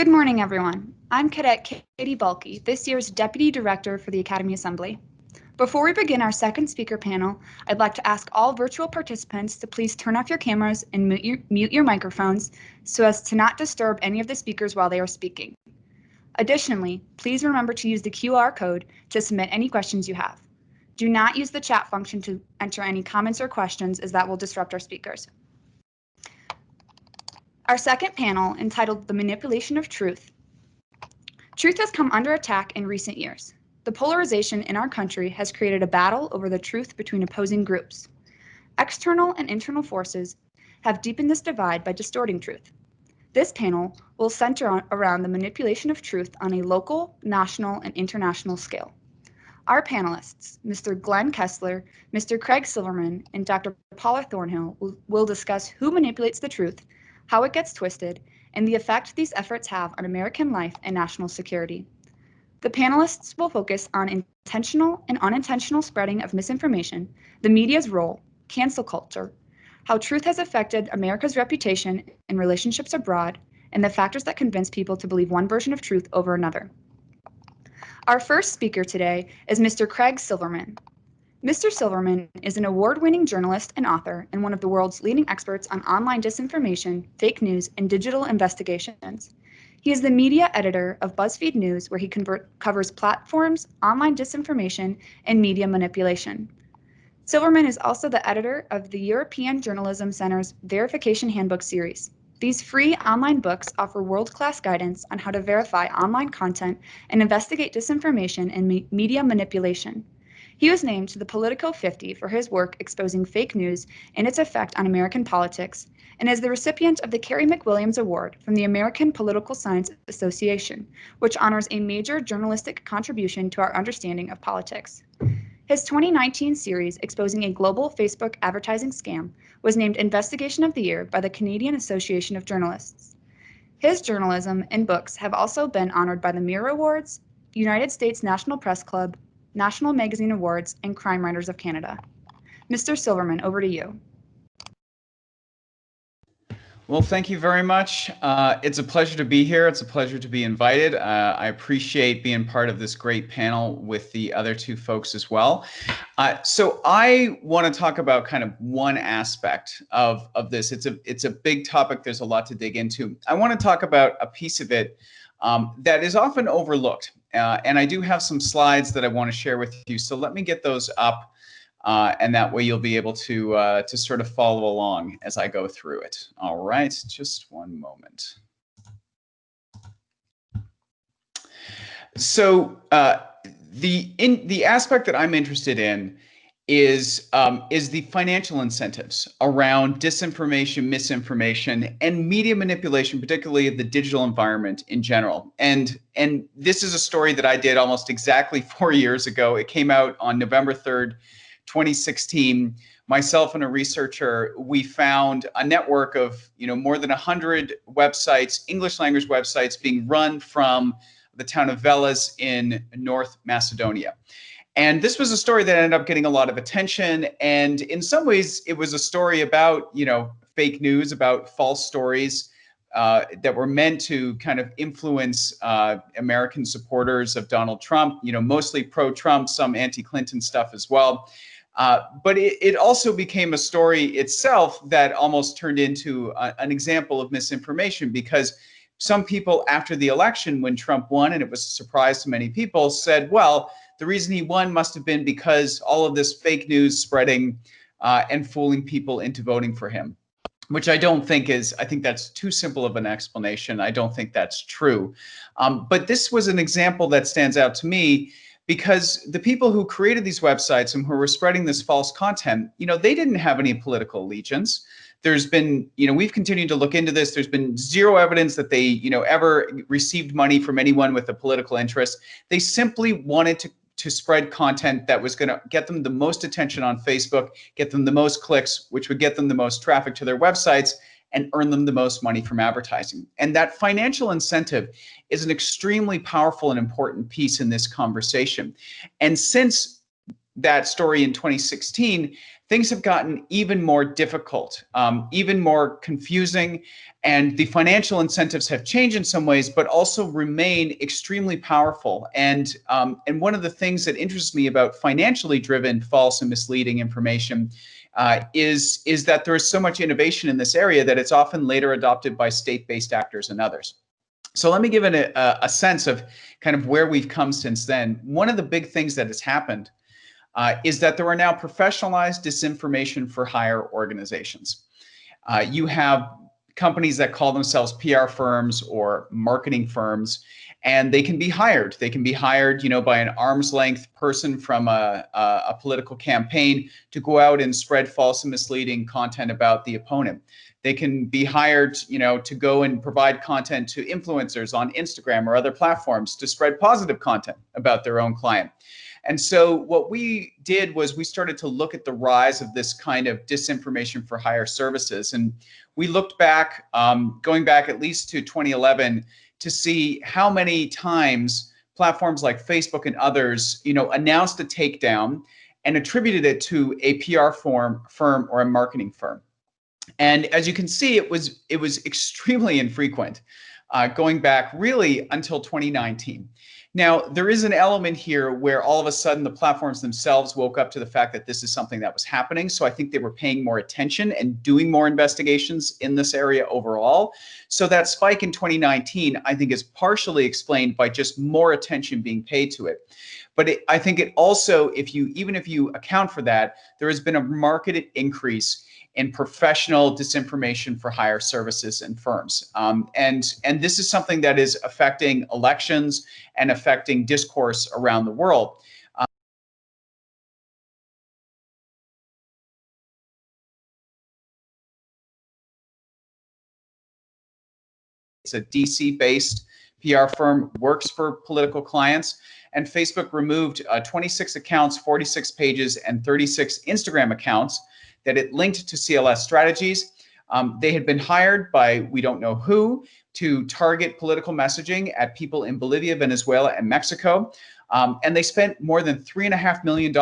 Good morning, everyone. I'm Cadet Katie Bulkey, this year's Deputy Director for the Academy Assembly. Before we begin our second speaker panel, I'd like to ask all virtual participants to please turn off your cameras and mute your microphones so as to not disturb any of the speakers while they are speaking. Additionally, please remember to use the QR code to submit any questions you have. Do not use the chat function to enter any comments or questions, as that will disrupt our speakers. Our second panel, entitled The Manipulation of Truth. Truth has come under attack in recent years. The polarization in our country has created a battle over the truth between opposing groups. External and internal forces have deepened this divide by distorting truth. This panel will center around the manipulation of truth on a local, national, and international scale. Our panelists, Mr. Glenn Kessler, Mr. Craig Silverman, and Dr. Paula Thornhill will discuss who manipulates the truth, how it gets twisted, and the effect these efforts have on American life and national security. The panelists will focus on intentional and unintentional spreading of misinformation, the media's role, cancel culture, how truth has affected America's reputation and relationships abroad, and the factors that convince people to believe one version of truth over another. Our first speaker today is Mr. Craig Silverman. Mr. Silverman is an award-winning journalist and author and one of the world's leading experts on online disinformation, fake news, and digital investigations. He is the media editor of BuzzFeed News, where he covers platforms, online disinformation, and media manipulation. Silverman is also the editor of the European Journalism Center's Verification Handbook series. These free online books offer world-class guidance on how to verify online content and investigate disinformation and media manipulation. He was named to the Politico 50 for his work exposing fake news and its effect on American politics, and is the recipient of the Carrie McWilliams Award from the American Political Science Association, which honors a major journalistic contribution to our understanding of politics. His 2019 series exposing a global Facebook advertising scam was named Investigation of the Year by the Canadian Association of Journalists. His journalism and books have also been honored by the Mirror Awards, United States National Press Club, National Magazine Awards, and Crime Writers of Canada. Mr. Silverman, over to you. Well, thank you very much. It's a pleasure to be here. It's a pleasure to be invited. I appreciate being part of this great panel with the other two folks as well. So I want to talk about kind of one aspect of this. It's a big topic. There's a lot to dig into. I want to talk about a piece of it that is often overlooked. And I do have some slides that I want to share with you. So let me get those up, and that way you'll be able to sort of follow along as I go through it. All right, just one moment. So the aspect that I'm interested in is the financial incentives around disinformation, misinformation, and media manipulation, particularly the digital environment in general. And this is a story that I did almost exactly 4 years ago. It came out on November 3rd, 2016. Myself and a researcher, we found a network of more than 100 websites, English language websites, being run from the town of Veles in North Macedonia. And this was a story that ended up getting a lot of attention. And in some ways, it was a story about, fake news, about false stories that were meant to kind of influence American supporters of Donald Trump, mostly pro-Trump, some anti-Clinton stuff as well. But it also became a story itself that almost turned into an example of misinformation, because some people after the election, when Trump won, and it was a surprise to many people, said, well, the reason he won must have been because all of this fake news spreading and fooling people into voting for him, which I don't think is, I think that's too simple of an explanation. I don't think that's true. But this was an example that stands out to me because the people who created these websites and who were spreading this false content, they didn't have any political allegiance. There's been, we've continued to look into this. There's been zero evidence that they, ever received money from anyone with a political interest. They simply wanted to spread content that was going to get them the most attention on Facebook, get them the most clicks, which would get them the most traffic to their websites, and earn them the most money from advertising. And that financial incentive is an extremely powerful and important piece in this conversation. And since that story in 2016, things have gotten even more difficult, even more confusing, and the financial incentives have changed in some ways, but also remain extremely powerful. And one of the things that interests me about financially driven false and misleading information is that there is so much innovation in this area that it's often later adopted by state-based actors and others. So let me give it a sense of kind of where we've come since then. One of the big things that has happened is that there are now professionalized disinformation for hire organizations. You have companies that call themselves PR firms or marketing firms, and they can be hired. They can be hired, by an arm's length person from a political campaign to go out and spread false and misleading content about the opponent. They can be hired, to go and provide content to influencers on Instagram or other platforms to spread positive content about their own client. And so what we did was we started to look at the rise of this kind of disinformation for hire services. And we looked back, going back at least to 2011, to see how many times platforms like Facebook and others, announced a takedown and attributed it to a PR firm or a marketing firm. And as you can see, it was extremely infrequent, going back really until 2019. Now, there is an element here where all of a sudden the platforms themselves woke up to the fact that this is something that was happening. So I think they were paying more attention and doing more investigations in this area overall. So that spike in 2019, I think, is partially explained by just more attention being paid to it. But I think it also, even if you account for that, there has been a marked increase in professional disinformation for hire services and firms. And this is something that is affecting elections and affecting discourse around the world. It's a DC-based PR firm, works for political clients, and Facebook removed 26 accounts, 46 pages, and 36 Instagram accounts that it linked to CLS strategies. They had been hired by we don't know who to target political messaging at people in Bolivia, Venezuela, and Mexico. And they spent more than $3.5 million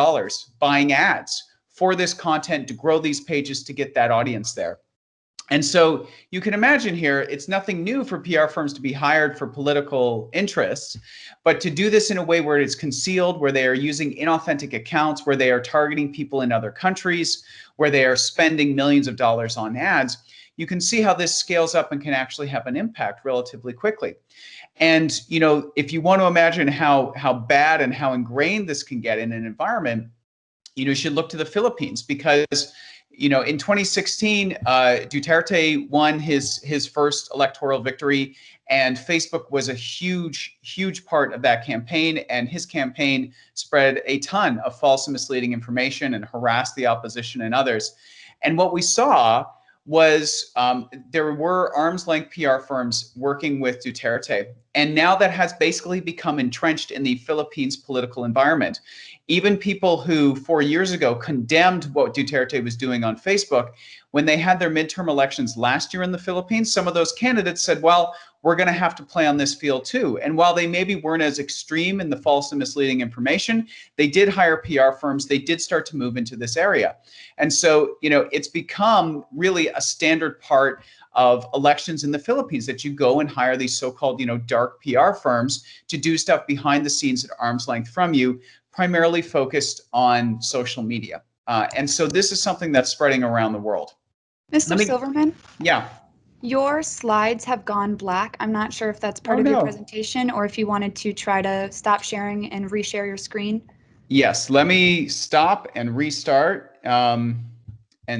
buying ads for this content to grow these pages to get that audience there. And so you can imagine here, it's nothing new for PR firms to be hired for political interests, but to do this in a way where it's concealed, where they are using inauthentic accounts, where they are targeting people in other countries, where they are spending millions of dollars on ads, you can see how this scales up and can actually have an impact relatively quickly. And, if you want to imagine how bad and how ingrained this can get in an environment, you should look to the Philippines, because in 2016, Duterte won his first electoral victory, and Facebook was a huge part of that campaign. And his campaign spread a ton of false and misleading information and harassed the opposition and others. And what we saw was there were arm's length PR firms working with Duterte. And now that has basically become entrenched in the Philippines political environment. Even people who 4 years ago condemned what Duterte was doing on Facebook, when they had their midterm elections last year in the Philippines, some of those candidates said, well, we're going to have to play on this field too. And while they maybe weren't as extreme in the false and misleading information, they did hire PR firms. They did start to move into this area. And so, it's become really a standard part of elections in the Philippines that you go and hire these so-called, dark PR firms to do stuff behind the scenes at arm's length from you, primarily focused on social media. And so this is something that's spreading around the world. Mr. Silverman? Yeah. Your slides have gone black. I'm not sure if that's part of your presentation or if you wanted to try to stop sharing and reshare your screen. Yes, let me stop and restart and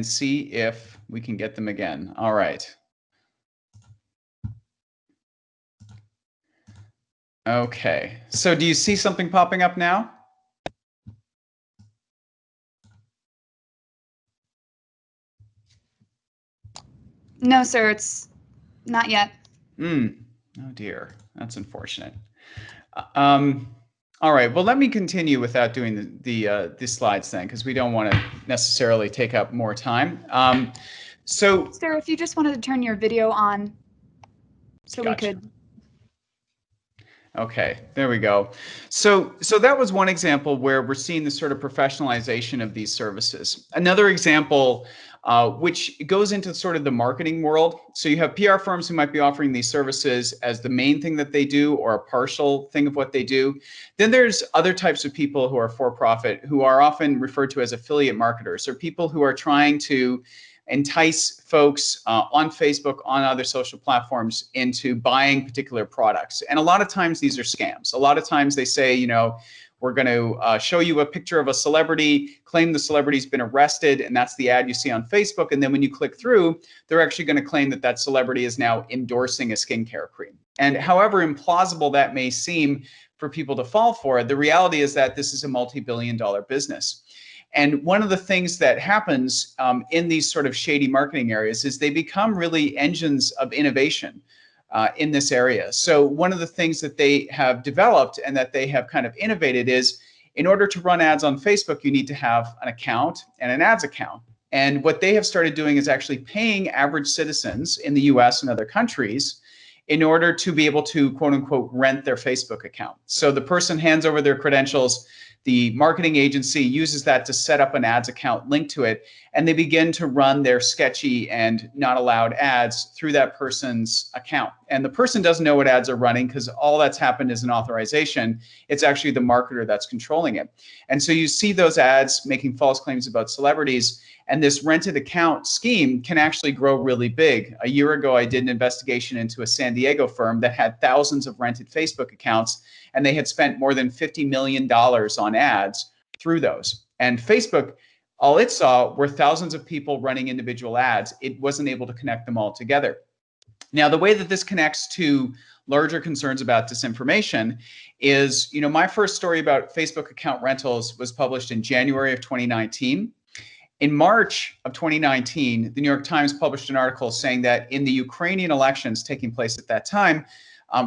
see if we can get them again. All right. Okay, so do you see something popping up now? No, sir, it's not yet. Oh dear, that's unfortunate. All right, well, let me continue without doing the slides then, because we don't want to necessarily take up more time. So, sir, if you just wanted to turn your video on so gotcha. we could. Okay, there we go. So that was one example where we're seeing the sort of professionalization of these services. Another example, which goes into sort of the marketing world. So you have PR firms who might be offering these services as the main thing that they do or a partial thing of what they do. Then there's other types of people who are for-profit who are often referred to as affiliate marketers, or people who are trying to entice folks on Facebook, on other social platforms into buying particular products. And a lot of times these are scams. A lot of times they say, you know, we're going to show you a picture of a celebrity, claim the celebrity's been arrested, and that's the ad you see on Facebook. And then when you click through, they're actually going to claim that that celebrity is now endorsing a skincare cream. And however implausible that may seem for people to fall for, the reality is that this is a multi-billion-dollar business. And one of the things that happens in these sort of shady marketing areas is they become really engines of innovation in this area. So one of the things that they have developed and that they have kind of innovated is, in order to run ads on Facebook, you need to have an account and an ads account. And what they have started doing is actually paying average citizens in the US and other countries in order to be able to, quote unquote, rent their Facebook account. So the person hands over their credentials, the marketing agency uses that to set up an ads account linked to it, and they begin to run their sketchy and not allowed ads through that person's account. And the person doesn't know what ads are running because all that's happened is an authorization. It's actually the marketer that's controlling it. And so you see those ads making false claims about celebrities, and this rented account scheme can actually grow really big. A year ago, I did an investigation into a San Diego firm that had thousands of rented Facebook accounts, and they had spent more than $50 million on ads through those. And Facebook, all it saw were thousands of people running individual ads. It wasn't able to connect them all together. Now, the way that this connects to larger concerns about disinformation is, you know, my first story about Facebook account rentals was published in January of 2019. In March of 2019, the New York Times published an article saying that in the Ukrainian elections taking place at that time,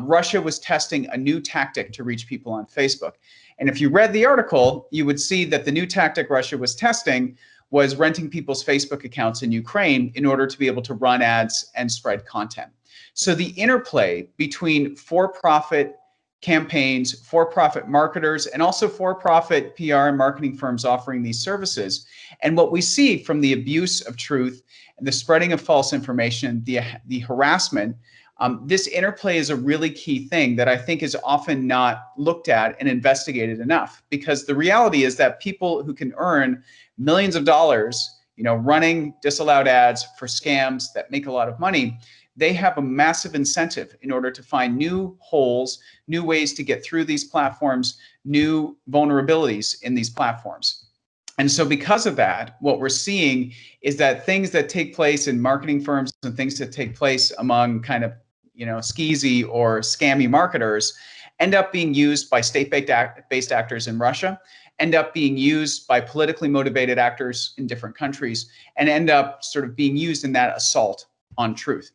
Russia was testing a new tactic to reach people on Facebook. And if you read the article, you would see that the new tactic Russia was testing was renting people's Facebook accounts in Ukraine in order to be able to run ads and spread content. So the interplay between for-profit campaigns, for-profit marketers, and also for-profit PR and marketing firms offering these services, and what we see from the abuse of truth, the spreading of false information, the harassment, this interplay is a really key thing that I think is often not looked at and investigated enough, because the reality is that people who can earn millions of dollars, you know, running disallowed ads for scams that make a lot of money, they have a massive incentive in order to find new holes, new ways to get through these platforms, new vulnerabilities in these platforms. And so because of that, what we're seeing is that things that take place in marketing firms and things that take place among kind of, you know, skeezy or scammy marketers end up being used by state-based actors in Russia, end up being used by politically motivated actors in different countries, and end up sort of being used in that assault on truth.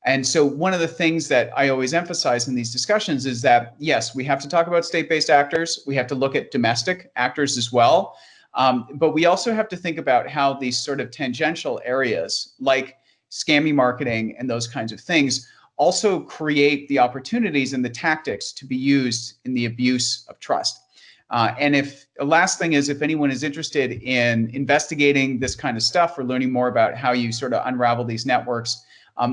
And so one of the things that I always emphasize in these discussions is that, yes, we have to talk about state-based actors. We have to look at domestic actors as well. But we also have to think about how these sort of tangential areas like scammy marketing and those kinds of things also create the opportunities and the tactics to be used in the abuse of trust. And if the last thing is, if anyone is interested in investigating this kind of stuff or learning more about how you sort of unravel these networks,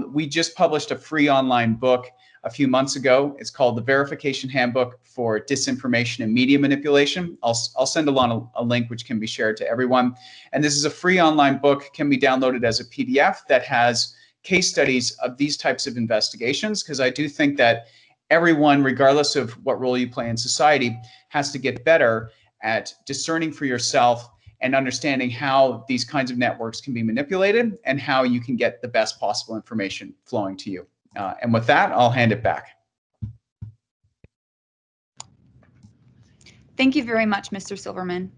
we just published a free online book a few months ago. It's called The Verification Handbook for Disinformation and Media Manipulation. I'll send along a link which can be shared to everyone. And this is a free online book, can be downloaded as a PDF that has case studies of these types of investigations, because I do think that everyone, regardless of what role you play in society, has to get better at discerning for yourself and understanding how these kinds of networks can be manipulated and how you can get the best possible information flowing to you. And with that, I'll hand it back. Thank you very much, Mr. Silverman.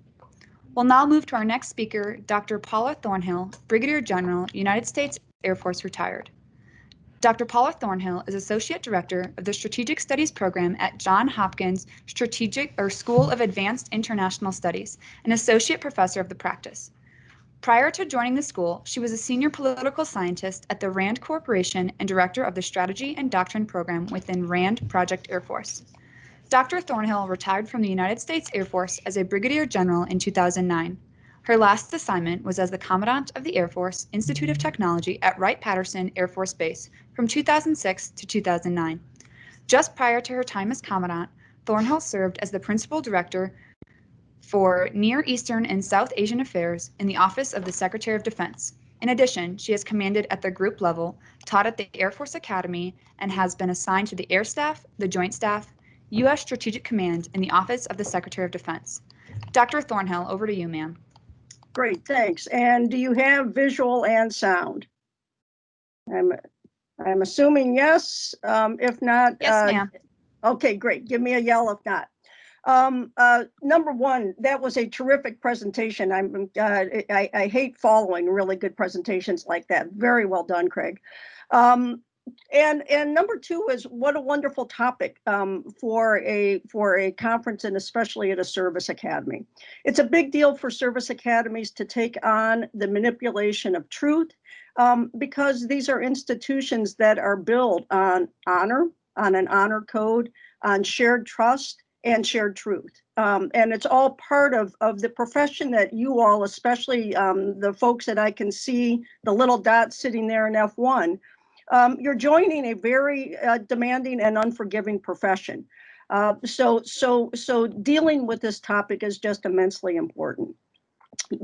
We'll now move to our next speaker, Dr. Paula Thornhill, Brigadier General, United States Air Force, retired. Dr. Paula Thornhill is Associate Director of the Strategic Studies Program at Johns Hopkins School of Advanced International Studies, an Associate Professor of the practice. Prior to joining the school, she was a Senior Political Scientist at the RAND Corporation and Director of the Strategy and Doctrine Program within RAND Project Air Force. Dr. Thornhill retired from the United States Air Force as a brigadier general in 2009. Her last assignment was as the Commandant of the Air Force Institute of Technology at Wright-Patterson Air Force Base from 2006 to 2009. Just prior to her time as Commandant, Thornhill served as the Principal Director for Near Eastern and South Asian Affairs in the Office of the Secretary of Defense. In addition, she has commanded at the group level, taught at the Air Force Academy, and has been assigned to the Air Staff, the Joint Staff, U.S. Strategic Command, and the Office of the Secretary of Defense. Dr. Thornhill, over to you, ma'am. Great, thanks. And do you have visual and sound? I'm assuming yes. If not, yes, ma'am. Okay, great. Give me a yell if not. Number one, that was a terrific presentation. I hate following really good presentations like that. Very well done, Craig. And number two is what a wonderful topic for a conference, and especially at a service academy. It's a big deal for service academies to take on the manipulation of truth because these are institutions that are built on honor, on an honor code, on shared trust and shared truth. And it's all part of the profession that you all, especially the folks that I can see, the little dots sitting there in F1, you're joining a very demanding and unforgiving profession. So dealing with this topic is just immensely important.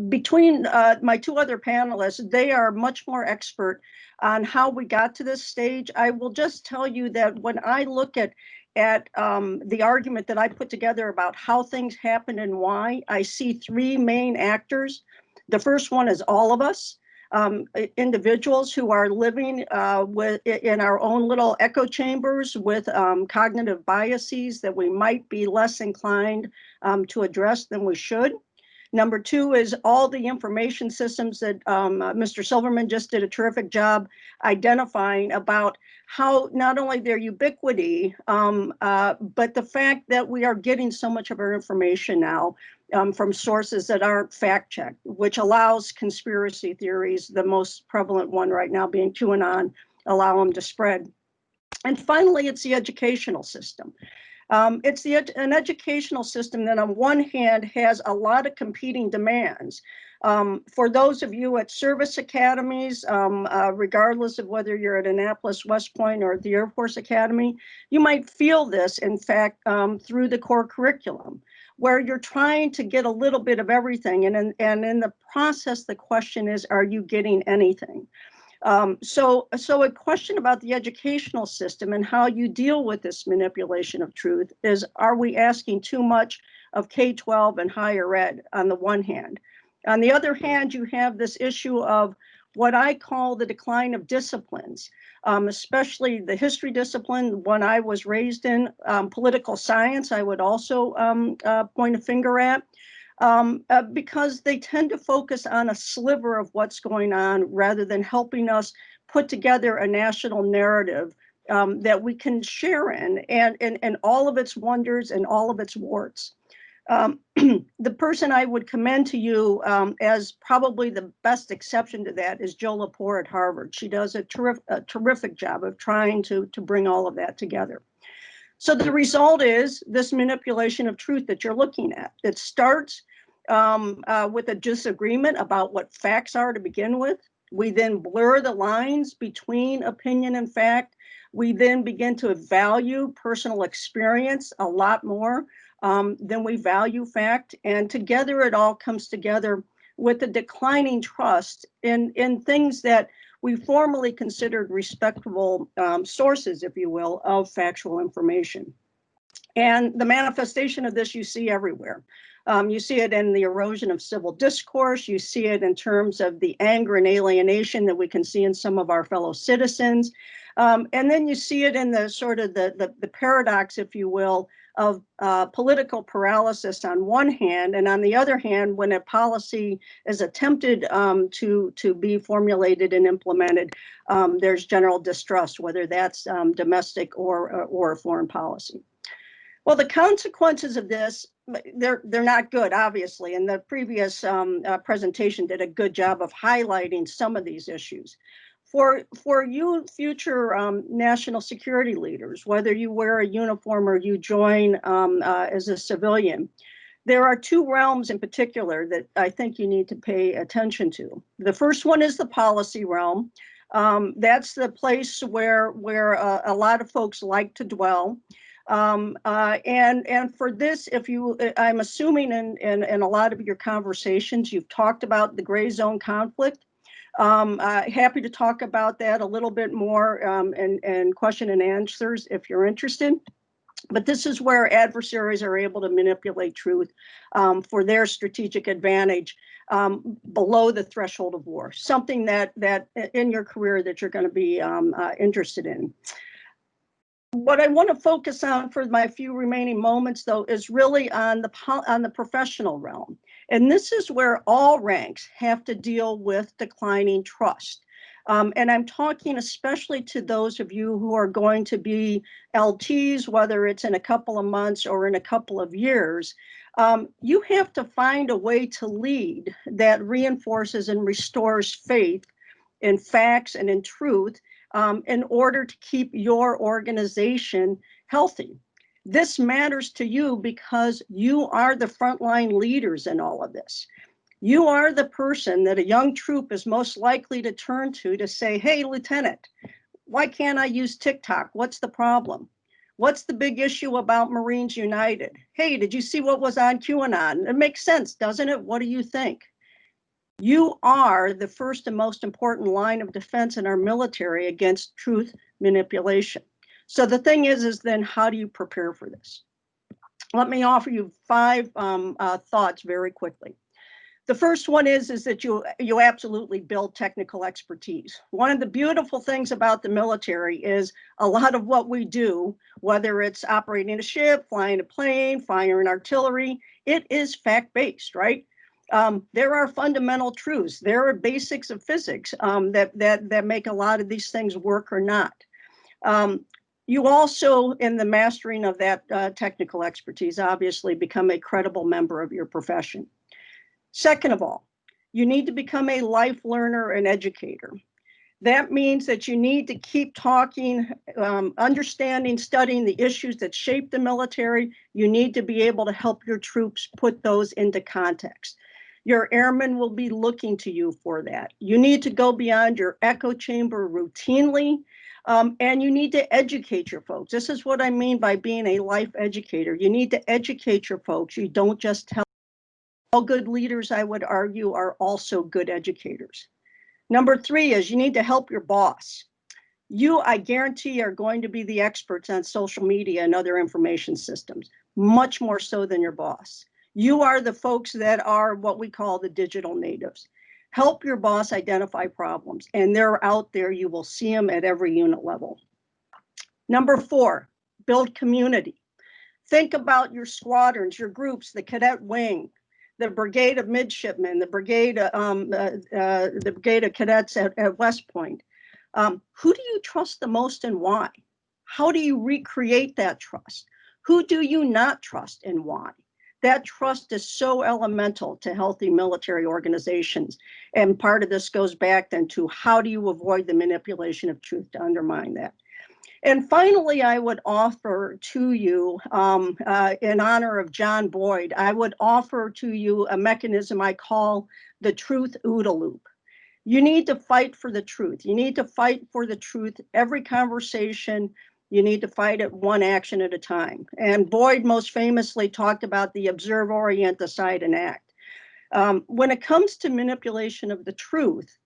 Between my two other panelists, they are much more expert on how we got to this stage. I will just tell you that when I look at the argument that I put together about how things happen and why, I see three main actors. The first one is all of us. Individuals who are living in our own little echo chambers with cognitive biases that we might be less inclined to address than we should. Number two is all the information systems that Mr. Silverman just did a terrific job identifying about how not only their ubiquity, but the fact that we are getting so much of our information now from sources that aren't fact-checked, which allows conspiracy theories, the most prevalent one right now being QAnon, allow them to spread. And finally, it's the educational system. It's an educational system that on one hand has a lot of competing demands. For those of you at service academies, regardless of whether you're at Annapolis, West Point, or at the Air Force Academy, you might feel this, in fact, through the core curriculum, where you're trying to get a little bit of everything. And in the process, the question is, are you getting anything? So a question about the educational system and how you deal with this manipulation of truth is, are we asking too much of K-12 and higher ed on the one hand? On the other hand, you have this issue of what I call the decline of disciplines, especially the history discipline, one I was raised in, political science, I would also point a finger at. Because they tend to focus on a sliver of what's going on rather than helping us put together a national narrative that we can share in and all of its wonders and all of its warts. The person I would commend to you as probably the best exception to that is Jo Lepore at Harvard. She does a terrific job of trying to bring all of that together. So the result is this manipulation of truth that you're looking at. It starts with a disagreement about what facts are to begin with. We then blur the lines between opinion and fact. We then begin to value personal experience a lot more than we value fact. And together it all comes together with a declining trust in things that we formerly considered respectable sources, if you will, of factual information. And the manifestation of this you see everywhere. You see it in the erosion of civil discourse. You see it in terms of the anger and alienation that we can see in some of our fellow citizens. And then you see it in the sort of the paradox, if you will, of political paralysis on one hand, and on the other hand, when a policy is attempted to be formulated and implemented, there's general distrust, whether that's domestic or foreign policy. Well, the consequences of this, they're not good, obviously, and the previous presentation did a good job of highlighting some of these issues. For you future national security leaders, whether you wear a uniform or you join as a civilian, there are two realms in particular that I think you need to pay attention to. The first one is the policy realm. That's the place where a lot of folks like to dwell. And for this, I'm assuming in a lot of your conversations, you've talked about the gray zone conflict. Happy to talk about that a little bit more and question and answers if you're interested. But this is where adversaries are able to manipulate truth for their strategic advantage below the threshold of war, something that in your career that you're going to be interested in. What I want to focus on for my few remaining moments, though, is really on the professional realm. And this is where all ranks have to deal with declining trust. And I'm talking especially to those of you who are going to be LTs, whether it's in a couple of months or in a couple of years. You have to find a way to lead that reinforces and restores faith in facts and in truth in order to keep your organization healthy. This matters to you because you are the frontline leaders in all of this. You are the person that a young troop is most likely to turn to say, hey, Lieutenant, why can't I use TikTok? What's the problem? What's the big issue about Marines United? Hey, did you see what was on QAnon? It makes sense, doesn't it? What do you think? You are the first and most important line of defense in our military against truth manipulation. So the thing is then how do you prepare for this? Let me offer you 5 thoughts very quickly. The first one is that you absolutely build technical expertise. One of the beautiful things about the military is a lot of what we do, whether it's operating a ship, flying a plane, firing artillery, it is fact-based, right? There are fundamental truths. There are basics of physics that make a lot of these things work or not. You also, in the mastering of that technical expertise, obviously become a credible member of your profession. Second of all, you need to become a life learner and educator. That means that you need to keep talking, understanding, studying the issues that shape the military. You need to be able to help your troops put those into context. Your airmen will be looking to you for that. You need to go beyond your echo chamber routinely, and you need to educate your folks. This is what I mean by being a life educator. You need to educate your folks. You don't just tell. All good leaders, I would argue, are also good educators. Number 3 is you need to help your boss. You, I guarantee, are going to be the experts on social media and other information systems, much more so than your boss. You are the folks that are what we call the digital natives. Help your boss identify problems, and they're out there. You will see them at every unit level. Number 4, build community. Think about your squadrons, your groups, the cadet wing, the brigade of midshipmen, the brigade of cadets at West Point. Who do you trust the most and why? How do you recreate that trust? Who do you not trust and why? That trust is so elemental to healthy military organizations. And part of this goes back then to how do you avoid the manipulation of truth to undermine that? And finally, I would offer to you, in honor of John Boyd, I would offer to you a mechanism I call the truth OODA loop. You need to fight for the truth. You need to fight for the truth every conversation. You need to fight it one action at a time. And Boyd most famously talked about the observe, orient, decide, and act. When it comes to manipulation of the truth,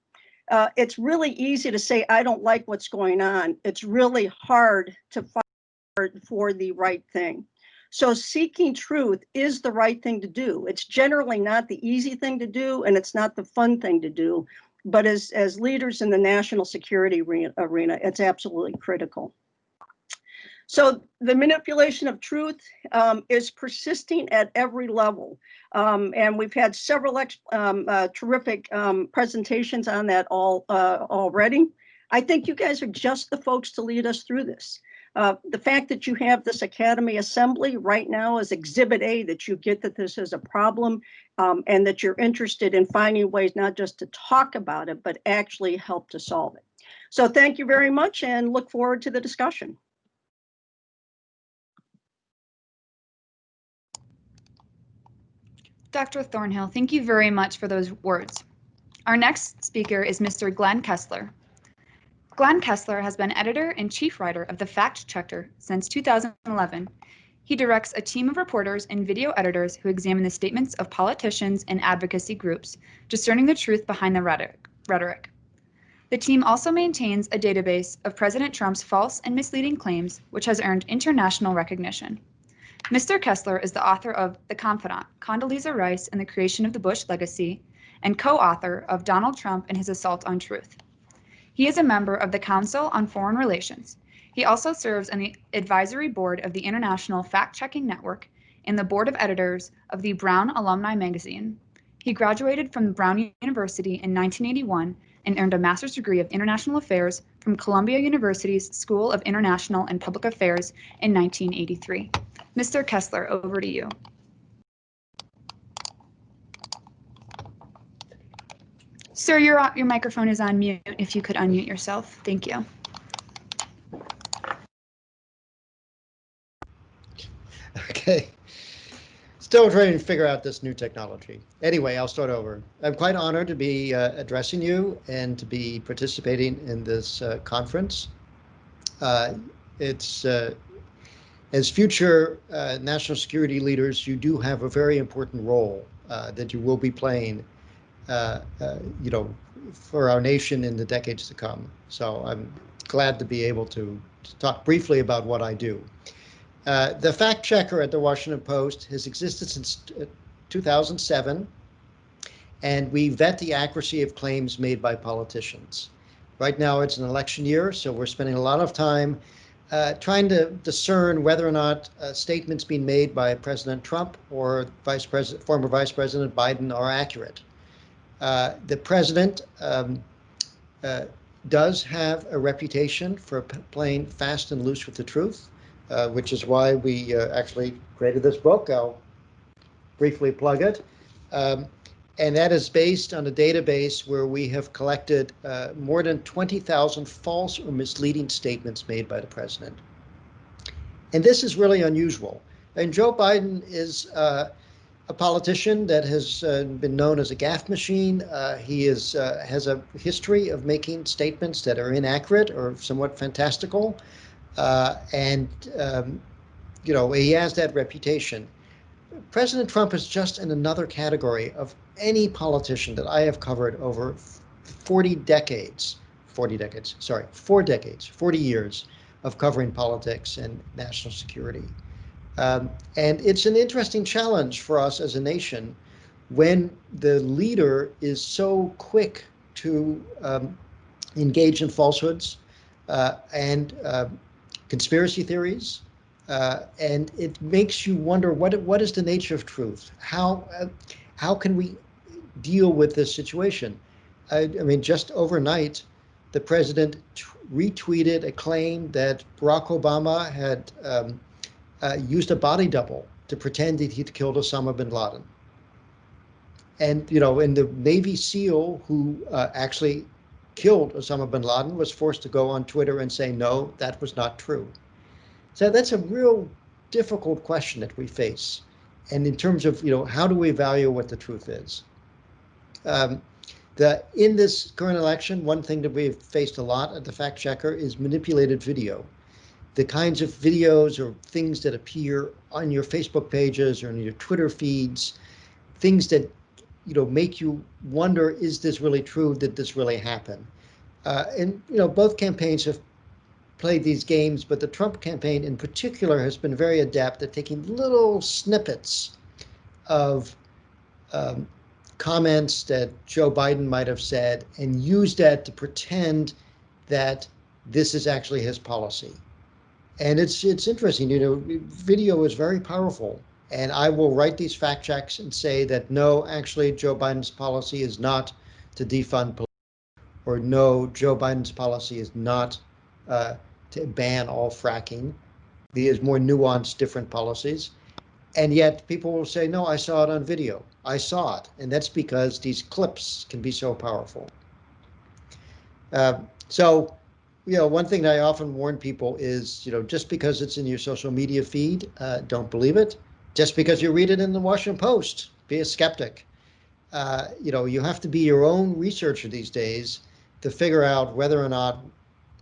it's really easy to say, I don't like what's going on. It's really hard to fight for the right thing. So seeking truth is the right thing to do. It's generally not the easy thing to do, and it's not the fun thing to do. But as leaders in the national security arena, it's absolutely critical. So the manipulation of truth is persisting at every level. And we've had several terrific presentations on that already. I think you guys are just the folks to lead us through this. The fact that you have this Academy Assembly right now is Exhibit A, that you get that this is a problem and that you're interested in finding ways not just to talk about it, but actually help to solve it. So thank you very much and look forward to the discussion. Dr. Thornhill, thank you very much for those words. Our next speaker is Mr. Glenn Kessler. Glenn Kessler has been editor and chief writer of the Fact Checker since 2011. He directs a team of reporters and video editors who examine the statements of politicians and advocacy groups, discerning the truth behind the rhetoric. The team also maintains a database of President Trump's false and misleading claims, which has earned international recognition. Mr. Kessler is the author of The Confidant, Condoleezza Rice and the Creation of the Bush Legacy, and co-author of Donald Trump and His Assault on Truth. He is a member of the Council on Foreign Relations. He also serves on the advisory board of the International Fact-Checking Network and the board of editors of the Brown Alumni Magazine. He graduated from Brown University in 1981 and earned a master's degree of international affairs from Columbia University's School of International and Public Affairs in 1983. Mr. Kessler, over to you. Sir, your microphone is on mute. If you could unmute yourself. Thank you. Okay. Still trying to figure out this new technology. Anyway, I'll start over. I'm quite honored to be addressing you and to be participating in this conference. As future national security leaders, you do have a very important role that you will be playing for our nation in the decades to come. So I'm glad to be able to talk briefly about what I do. The fact checker at the Washington Post has existed since 2007, and we vet the accuracy of claims made by politicians. Right now it's an election year, so we're spending a lot of time trying to discern whether or not statements being made by President Trump or former Vice President Biden are accurate. The president does have a reputation for playing fast and loose with the truth, which is why we actually created this book. I'll briefly plug it. And that is based on a database where we have collected more than 20,000 false or misleading statements made by the president. And this is really unusual. And Joe Biden is a politician that has been known as a gaffe machine. He has a history of making statements that are inaccurate or somewhat fantastical. He has that reputation. President Trump is just in another category of any politician that I have covered over 4 decades of covering politics and national security. And it's an interesting challenge for us as a nation when the leader is so quick to engage in falsehoods and conspiracy theories. And it makes you wonder, what is the nature of truth? How can we deal with this situation? I mean, just overnight, the president retweeted a claim that Barack Obama had used a body double to pretend that he'd killed Osama bin Laden. And, and the Navy SEAL who actually killed Osama bin Laden was forced to go on Twitter and say, no, that was not true. So that's a real difficult question that we face. And in terms of, how do we evaluate what the truth is? In this current election, one thing that we've faced a lot at the fact checker is manipulated video. The kinds of videos or things that appear on your Facebook pages or in your Twitter feeds, things that, make you wonder, is this really true? Did this really happen? And both campaigns have played these games, but the Trump campaign in particular has been very adept at taking little snippets of comments that Joe Biden might have said and use that to pretend that this is actually his policy. And it's interesting, video is very powerful. And I will write these fact checks and say that no, actually Joe Biden's policy is not to defund police, or no, Joe Biden's policy is not to ban all fracking. There's more nuanced, different policies. And yet people will say, no, I saw it on video. I saw it. And that's because these clips can be so powerful. So one thing that I often warn people is, just because it's in your social media feed, don't believe it. Just because you read it in the Washington Post, be a skeptic. You have to be your own researcher these days to figure out whether or not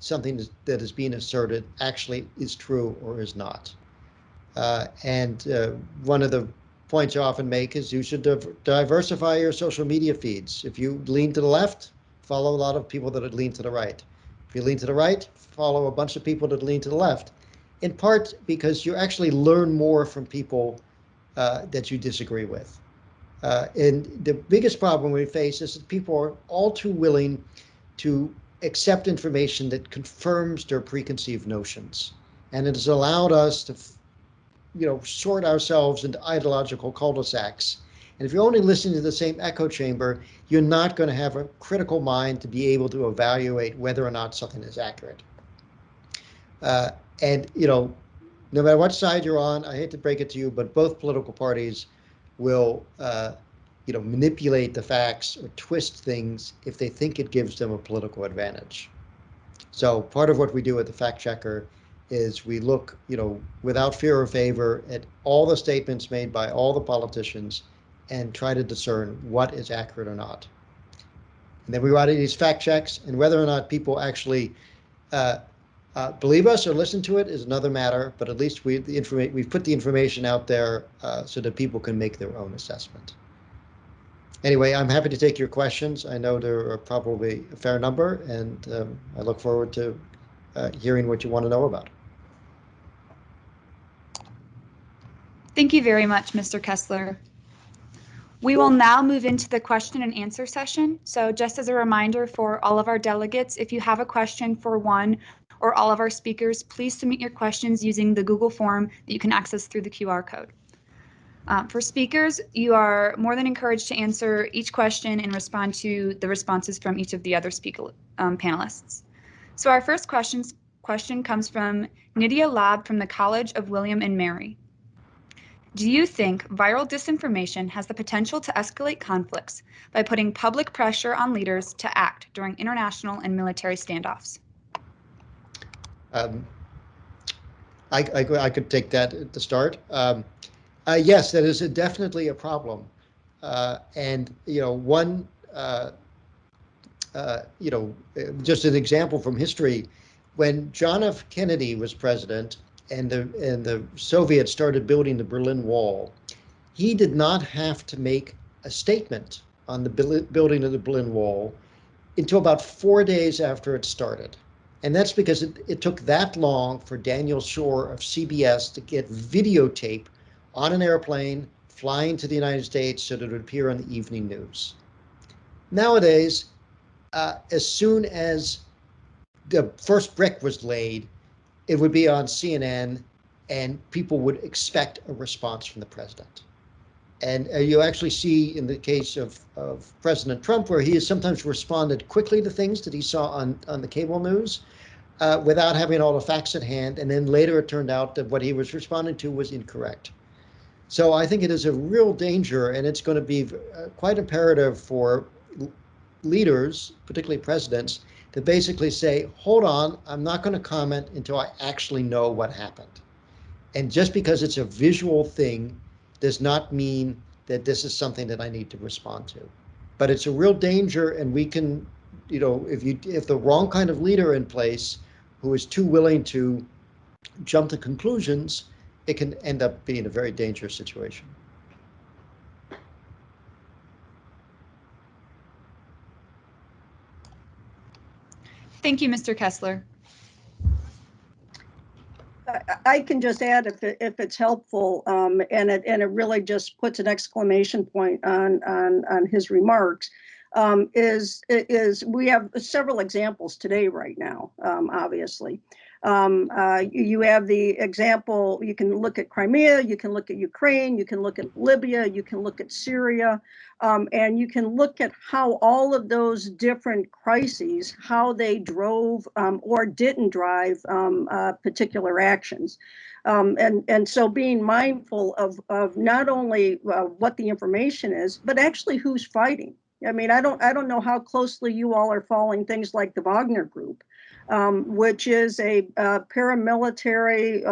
something that is being asserted actually is true or is not. And one of the points I often make is you should diversify your social media feeds. If you lean to the left, follow a lot of people that lean to the right. If you lean to the right, follow a bunch of people that lean to the left. In part because you actually learn more from people that you disagree with. And the biggest problem we face is that people are all too willing to accept information that confirms their preconceived notions. And it has allowed us to sort ourselves into ideological cul-de-sacs. And if you're only listening to the same echo chamber, you're not going to have a critical mind to be able to evaluate whether or not something is accurate. And no matter what side you're on, I hate to break it to you, but both political parties will manipulate the facts or twist things if they think it gives them a political advantage. So part of what we do at the fact checker is we look, without fear or favor at all the statements made by all the politicians and try to discern what is accurate or not. And then we write these fact checks, and whether or not people actually believe us or listen to it is another matter, but at least we've put the information out there so that people can make their own assessment. Anyway, I'm happy to take your questions. I know there are probably a fair number, and I look forward to hearing what you want to know about. Thank you very much, Mr. Kessler. We will now move into the question and answer session. So just as a reminder for all of our delegates, if you have a question for one or all of our speakers, please submit your questions using the Google form that you can access through the QR code. For speakers, you are more than encouraged to answer each question and respond to the responses from each of the other panelists. So our first question comes from Nydia Lab from the College of William and Mary. Do you think viral disinformation has the potential to escalate conflicts by putting public pressure on leaders to act during international and military standoffs? I could take that at the start. Yes, that is definitely a problem. And, just an example from history, when John F. Kennedy was president and the Soviets started building the Berlin Wall, he did not have to make a statement on the building of the Berlin Wall until about 4 days after it started. And that's because it took that long for Daniel Shore of CBS to get videotape on an airplane flying to the United States so that it would appear on the evening news. Nowadays, as soon as the first brick was laid, it would be on CNN and people would expect a response from the president. And you actually see in the case of President Trump, where he has sometimes responded quickly to things that he saw on the cable news without having all the facts at hand. And then later it turned out that what he was responding to was incorrect. So I think it is a real danger, and it's going to be quite imperative for leaders, particularly presidents, to basically say, hold on, I'm not going to comment until I actually know what happened. And just because it's a visual thing does not mean that this is something that I need to respond to. But it's a real danger, and we can, if the wrong kind of leader in place who is too willing to jump to conclusions, it can end up being a very dangerous situation. Thank you, Mr. Kessler. I can just add, if it's helpful, and it really just puts an exclamation point on his remarks, is we have several examples today right now, obviously. You have the example, you can look at Crimea, you can look at Ukraine, you can look at Libya, you can look at Syria, and you can look at how all of those different crises, how they drove or didn't drive particular actions. And so being mindful of not only what the information is, but actually who's fighting. I mean, I don't know how closely you all are following things like the Wagner Group. which is a paramilitary,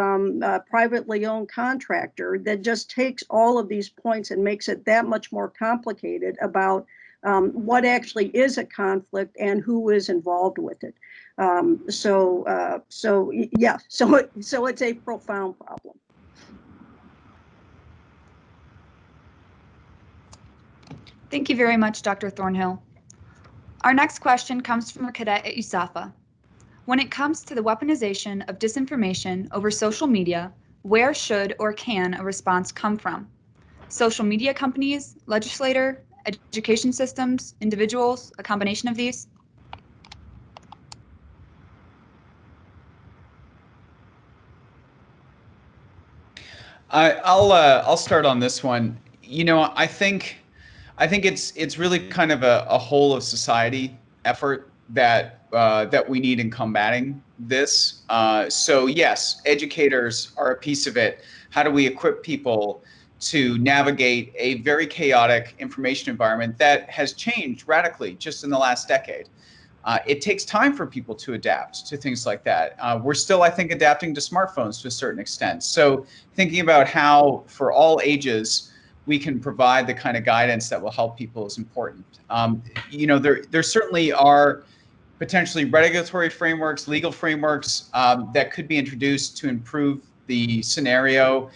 privately owned contractor that just takes all of these points and makes it that much more complicated about what actually is a conflict and who is involved with it. So it's a profound problem. Thank you very much, Dr. Thornhill. Our next question comes from a cadet at USAFA. When it comes to the weaponization of disinformation over social media, where should or can a response come from? Social media companies, legislator, education systems, individuals, a combination of these? I'll start on this one. You know, I think it's really kind of a whole of society effort that we need in combating this. So yes, educators are a piece of it. How do we equip people to navigate a very chaotic information environment that has changed radically just in the last decade? It takes time for people to adapt to things like that. We're still, I think, adapting to smartphones to a certain extent. So thinking about how, for all ages, we can provide the kind of guidance that will help people is important. You know, there certainly are potentially regulatory frameworks, legal frameworks that could be introduced to improve the scenario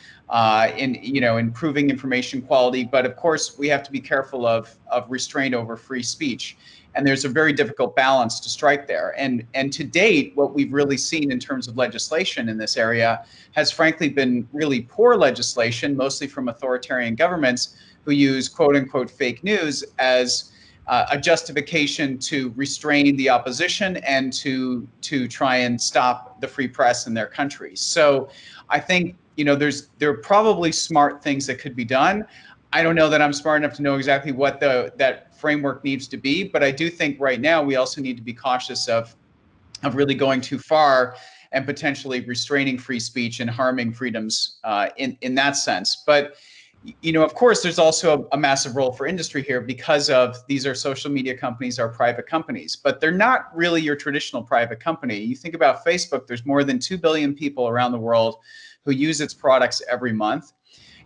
in, you know, improving information quality. But of course, we have to be careful of restraint over free speech. And there's a very difficult balance to strike there. And to date, what we've really seen in terms of legislation in this area has frankly been really poor legislation, mostly from authoritarian governments who use quote unquote fake news as a justification to restrain the opposition and to try and stop the free press in their countries. So I think, you know, there are probably smart things that could be done. I don't know that I'm smart enough to know exactly what that framework needs to be, but I do think right now we also need to be cautious of really going too far and potentially restraining free speech and harming freedoms in that sense. But you know, of course, there's also a massive role for industry here because of these are social media companies, are private companies, but they're not really your traditional private company. You think about Facebook, there's more than 2 billion people around the world who use its products every month.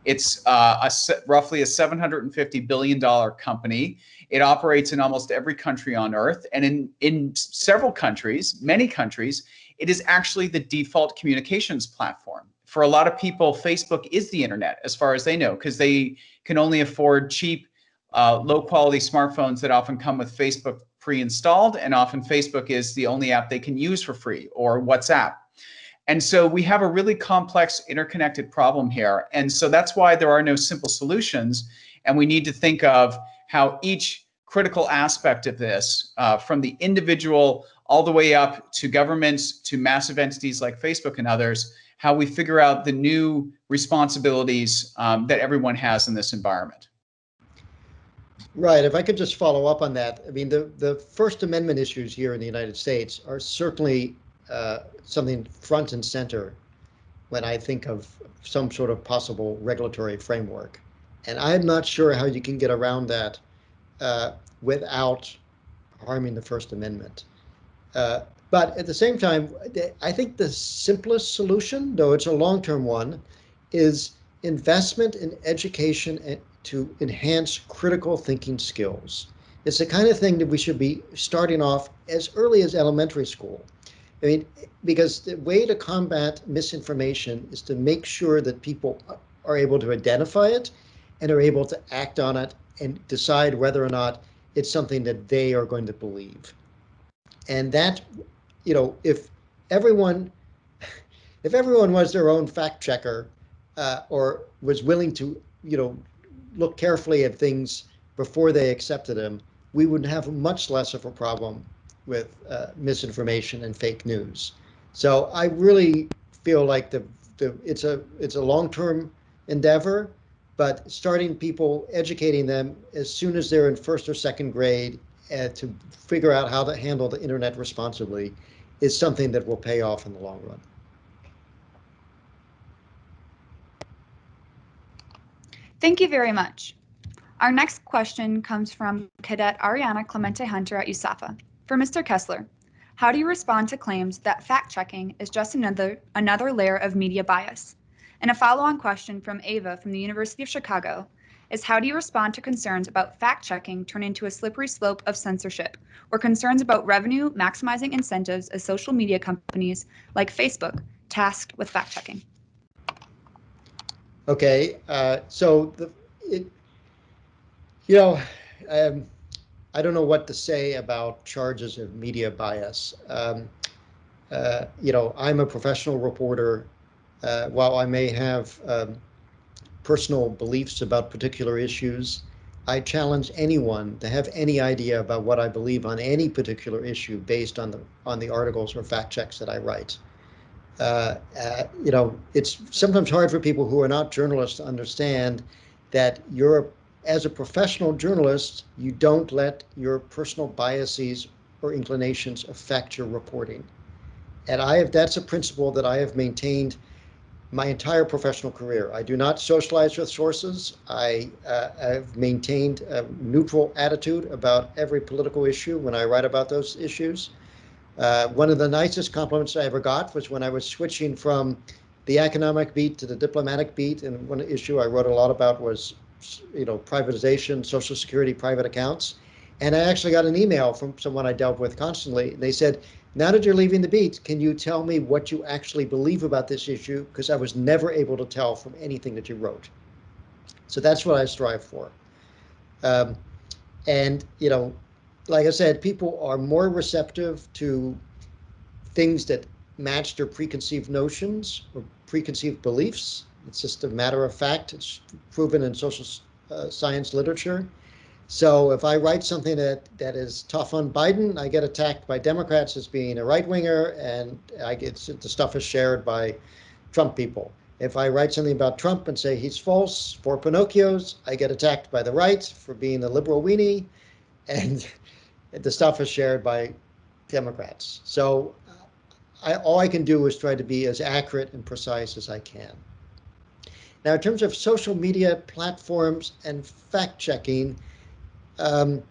It's roughly a $750 billion company. It operates in almost every country on earth. And in several countries, many countries, it is actually the default communications platform. For a lot of people, Facebook is the internet as far as they know, because they can only afford cheap, low quality smartphones that often come with Facebook pre-installed. And often Facebook is the only app they can use for free, or WhatsApp. And so we have a really complex interconnected problem here. And so that's why there are no simple solutions. And we need to think of how each critical aspect of this, from the individual all the way up to governments, to massive entities like Facebook and others, how we figure out the new responsibilities that everyone has in this environment. Right. If I could just follow up on that. I mean, the First Amendment issues here in the United States are certainly something front and center when I think of some sort of possible regulatory framework. And I'm not sure how you can get around that without harming the First Amendment. But at the same time, I think the simplest solution, though it's a long-term one, is investment in education to enhance critical thinking skills. It's the kind of thing that we should be starting off as early as elementary school. I mean, because the way to combat misinformation is to make sure that people are able to identify it and are able to act on it and decide whether or not it's something that they are going to believe. And that, you know, if everyone was their own fact checker, or was willing to, you know, look carefully at things before they accepted them, we would have much less of a problem with misinformation and fake news. So I really feel like it's a long-term endeavor, but starting people, educating them as soon as they're in first or second grade to figure out how to handle the internet responsibly is something that will pay off in the long run. Thank you very much. Our next question comes from Cadet Ariana Clemente Hunter at USAFA. For Mr. Kessler, How do you respond to claims that fact-checking is just another layer of media bias? And a follow-on question from Ava from the University of Chicago is, how do you respond to concerns about fact-checking turn into a slippery slope of censorship, or concerns about revenue maximizing incentives as social media companies like Facebook tasked with fact-checking? Okay, so you know, I don't know what to say about charges of media bias. I'm a professional reporter. While I may have personal beliefs about particular issues, I challenge anyone to have any idea about what I believe on any particular issue based on the articles or fact checks that I write. It's sometimes hard for people who are not journalists to understand that as a professional journalist, you don't let your personal biases or inclinations affect your reporting. And that's a principle that I have maintained my entire professional career. I do not socialize with sources. I've maintained a neutral attitude about every political issue when I write about those issues. One of the nicest compliments I ever got was when I was switching from the economic beat to the diplomatic beat, and one issue I wrote a lot about was, privatization, Social Security, private accounts. And I actually got an email from someone I dealt with constantly. They said, now that you're leaving the beat, can you tell me what you actually believe about this issue? Because I was never able to tell from anything that you wrote. So that's what I strive for. And, like I said, people are more receptive to things that match their preconceived notions or preconceived beliefs. It's just a matter of fact. It's proven in social science literature. So if I write something that is tough on Biden, I get attacked by Democrats as being a right-winger, and the stuff is shared by Trump people. If I write something about Trump and say he's false for Pinocchios, I get attacked by the right for being a liberal weenie, and the stuff is shared by Democrats. So all I can do is try to be as accurate and precise as I can. Now, in terms of social media platforms and fact-checking, the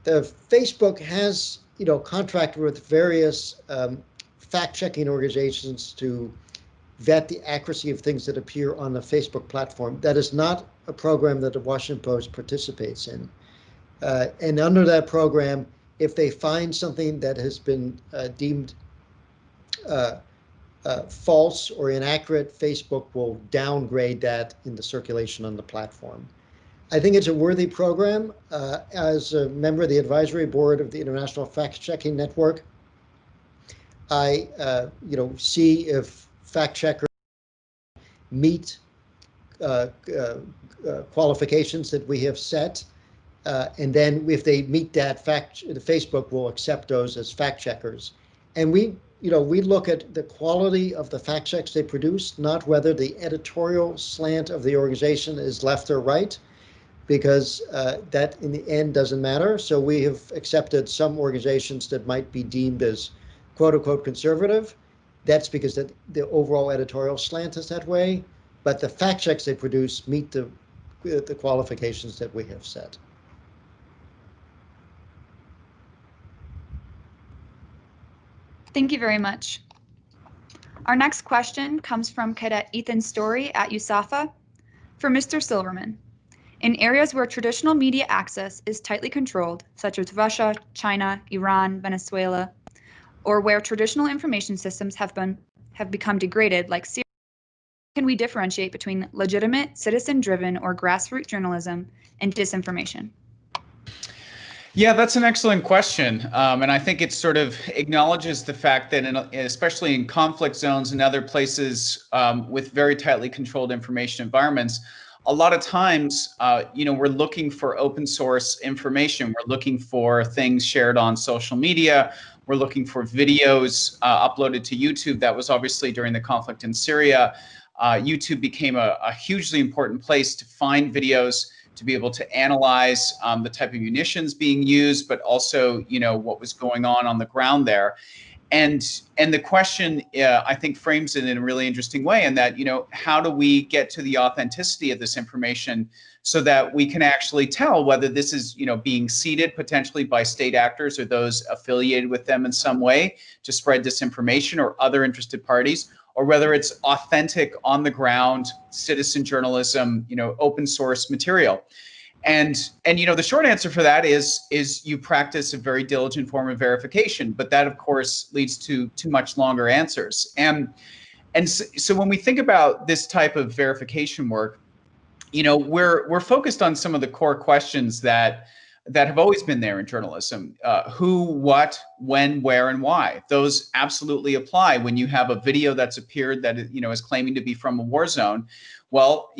Facebook has, contracted with various fact-checking organizations to vet the accuracy of things that appear on the Facebook platform. That is not a program that the Washington Post participates in. And under that program, if they find something that has been deemed false or inaccurate, Facebook will downgrade that in the circulation on the platform. I think it's a worthy program. As a member of the advisory board of the International Fact-Checking Network, I see if fact checkers meet qualifications that we have set, and then if they meet that, Facebook will accept those as fact checkers. And we look at the quality of the fact checks they produce, not whether the editorial slant of the organization is left or right, because that in the end doesn't matter. So we have accepted some organizations that might be deemed as quote unquote conservative. That's because the overall editorial slant is that way, but the fact checks they produce meet the qualifications that we have set. Thank you very much. Our next question comes from Cadet Ethan Story at USAFA. For Mr. Silverman, in areas where traditional media access is tightly controlled, such as Russia, China, Iran, Venezuela, or where traditional information systems have become degraded, like Syria, can we differentiate between legitimate, citizen-driven, or grassroots journalism and disinformation? Yeah, that's an excellent question. And I think it sort of acknowledges the fact that especially in conflict zones and other places with very tightly controlled information environments, a lot of times, we're looking for open source information. We're looking for things shared on social media. We're looking for videos uploaded to YouTube. That was obviously during the conflict in Syria. YouTube became a hugely important place to find videos, to be able to analyze the type of munitions being used, but also, what was going on the ground there. And the question, I think, frames it in a really interesting way, in that, how do we get to the authenticity of this information so that we can actually tell whether this is, being seeded potentially by state actors or those affiliated with them in some way to spread disinformation, or other interested parties, or whether it's authentic, on the ground citizen journalism, open source material. And the short answer for that is you practice a very diligent form of verification, but that of course leads to much longer answers. And so when we think about this type of verification work, we're focused on some of the core questions that have always been there in journalism. Who, what, when, where, and why. Those absolutely apply when you have a video that's appeared that is claiming to be from a war zone. Well,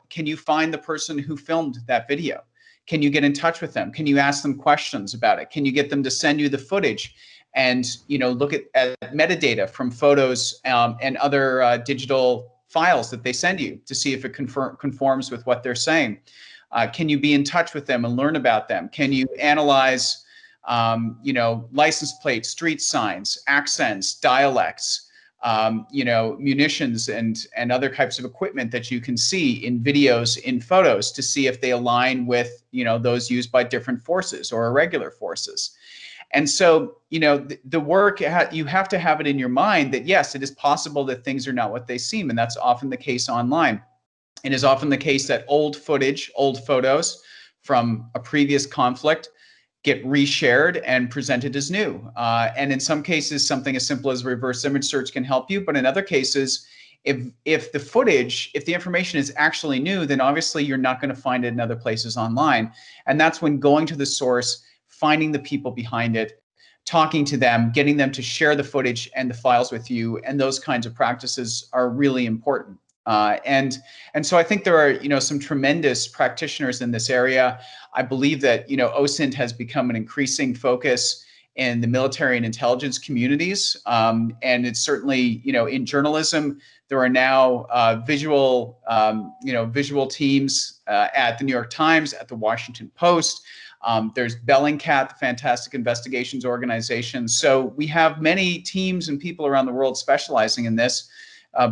can you find the person who filmed that video? Can you get in touch with them? Can you ask them questions about it? Can you get them to send you the footage and look at metadata from photos and other digital files that they send you to see if it conforms with what they're saying? Can you be in touch with them and learn about them? Can you analyze license plates, street signs, accents, dialects, munitions and other types of equipment that you can see in videos, in photos, to see if they align with those used by different forces or irregular forces? And so, the work, you have to have it in your mind that yes, it is possible that things are not what they seem, and that's often the case online. It is often the case that old footage, old photos from a previous conflict get reshared and presented as new. And in some cases, something as simple as reverse image search can help you. But in other cases, if the information is actually new, then obviously you're not going to find it in other places online. And that's when going to the source, finding the people behind it, talking to them, getting them to share the footage and the files with you, and those kinds of practices are really important. And so I think there are some tremendous practitioners in this area. I believe that OSINT has become an increasing focus in the military and intelligence communities, and it's certainly in journalism. There are now visual teams at the New York Times, at the Washington Post. There's Bellingcat, the fantastic investigations organization. So we have many teams and people around the world specializing in this.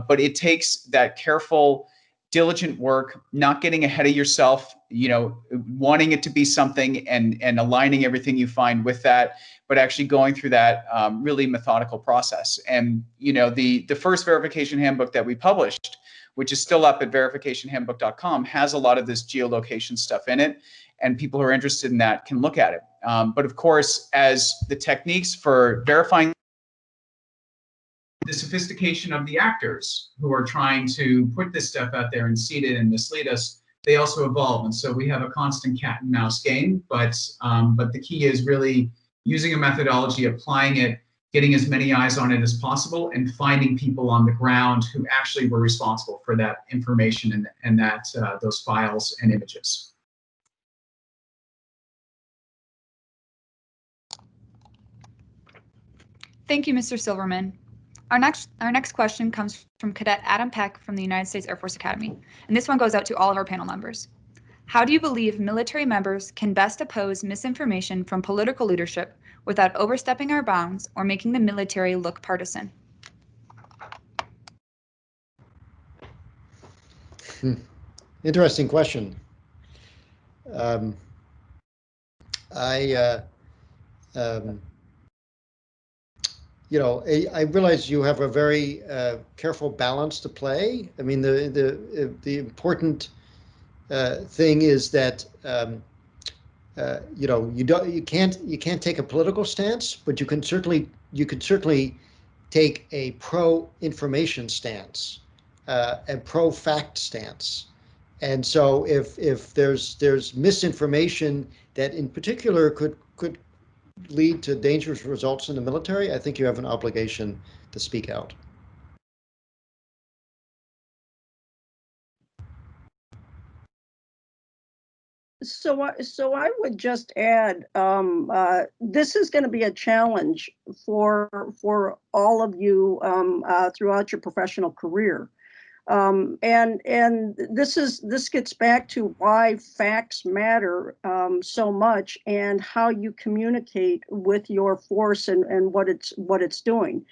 But it takes that careful, diligent work, not getting ahead of yourself, wanting it to be something and aligning everything you find with that, but actually going through that really methodical process. And, the first verification handbook that we published, which is still up at verificationhandbook.com, has a lot of this geolocation stuff in it, and people who are interested in that can look at it. But of course, as the techniques for verifying the sophistication of the actors who are trying to put this stuff out there and seed it and mislead us, they also evolve. And so we have a constant cat and mouse game, but the key is really using a methodology, applying it, getting as many eyes on it as possible, and finding people on the ground who actually were responsible for that information and that those files and images. Thank you, Mr. Silverman. Our next question comes from Cadet Adam Peck from the United States Air Force Academy, and this one goes out to all of our panel members. How do you believe military members can best oppose misinformation from political leadership without overstepping our bounds or making the military look partisan? Interesting question. I realize you have a very careful balance to play. I mean, the important thing is that you can't take a political stance, but you can certainly take a pro-information stance, a pro-fact stance. And so if there's misinformation that in particular could lead to dangerous results in the military, I think you have an obligation to speak out. So I would just add, this is going to be a challenge for all of you throughout your professional career. And this gets back to why facts matter so much, and how you communicate with your force and what it's doing.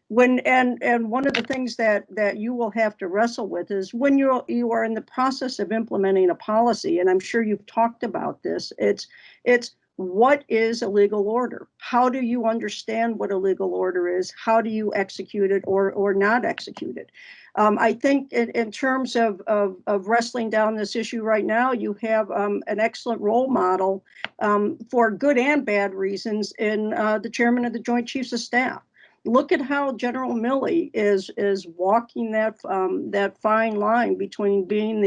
And one of the things that you will have to wrestle with is when you are in the process of implementing a policy, and I'm sure you've talked about this, it's what is a legal order? How do you understand what a legal order is? How do you execute it or not execute it? I think in terms of wrestling down this issue right now, you have an excellent role model for good and bad reasons in the chairman of the Joint Chiefs of Staff. Look at how General Milley is walking that fine line between being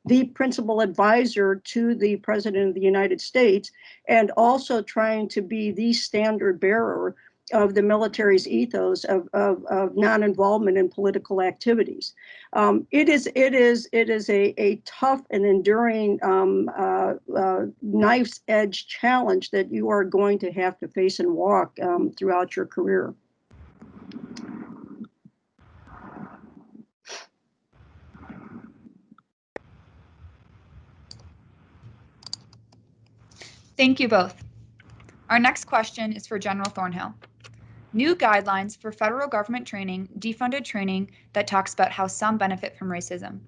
the principal advisor to the President of the United States and also trying to be the standard bearer of the military's ethos of non-involvement in political activities. It is a tough and enduring knife's edge challenge that you are going to have to face and walk throughout your career. Thank you both. Our next question is for General Thornhill. New guidelines for federal government training, defunded training that talks about how some benefit from racism.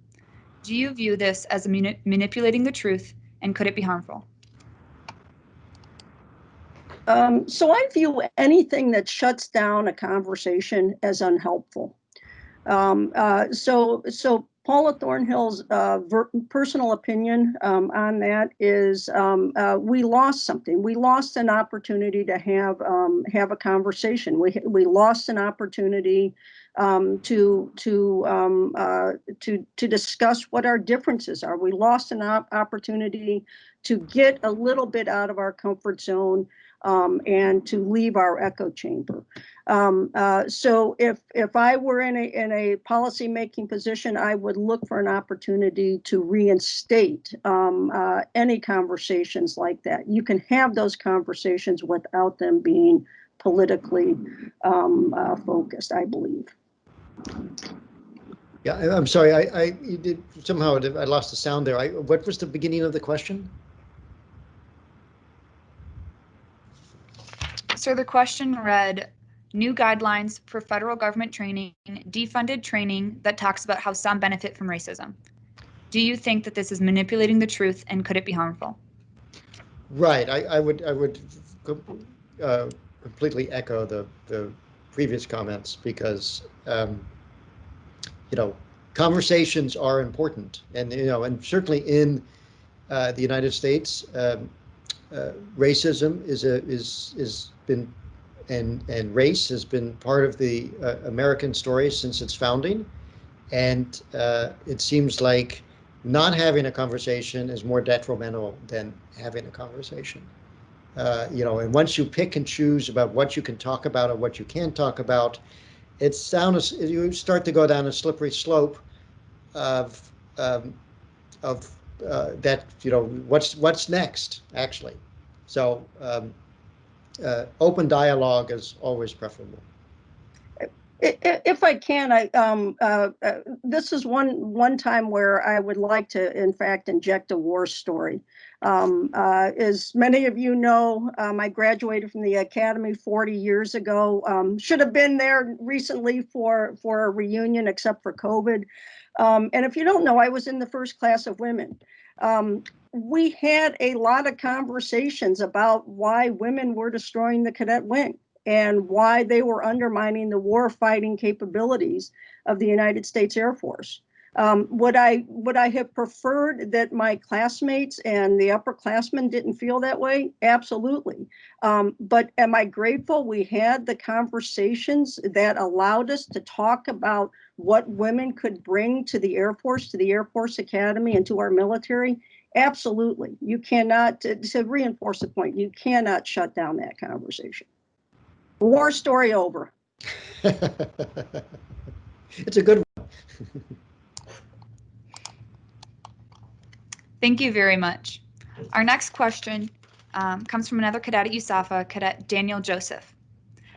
Do you view this as manipulating the truth, and could it be harmful? So I view anything that shuts down a conversation as unhelpful. So Paula Thornhill's personal opinion on that is we lost something. We lost an opportunity to have a conversation. We lost an opportunity to discuss what our differences are. We lost an opportunity to get a little bit out of our comfort zone and to leave our echo chamber. So if I were in a policy making position, I would look for an opportunity to reinstate any conversations like that. You can have those conversations without them being politically focused, I believe. Yeah, I'm sorry. You did somehow. I lost the sound there. What was the beginning of the question? So the question read, new guidelines for federal government training, defunded training that talks about how some benefit from racism. Do you think that this is manipulating the truth, and could it be harmful? Right. I would completely echo the previous comments, because conversations are important, and and certainly in the United States, racism is been and race has been part of the American story since its founding, and it seems like not having a conversation is more detrimental than having a conversation. And once you pick and choose about what you can talk about and what you can't talk about, you start to go down a slippery slope of that. What's next, actually. So open dialogue is always preferable. If I can, this is one time where I would like to, in fact, inject a war story. As many of you know, I graduated from the academy 40 years ago. Should have been there recently for a reunion, except for COVID. And if you don't know, I was in the first class of women. We had a lot of conversations about why women were destroying the cadet wing and why they were undermining the war fighting capabilities of the United States Air Force. Would I have preferred that my classmates and the upperclassmen didn't feel that way? Absolutely. But am I grateful we had the conversations that allowed us to talk about what women could bring to the Air Force, to the Air Force Academy, and to our military? Absolutely. You cannot, to reinforce the point, you cannot shut down that conversation. War story over. It's a good one. Thank you very much. Our next question comes from another cadet at USAFA, Cadet Daniel Joseph.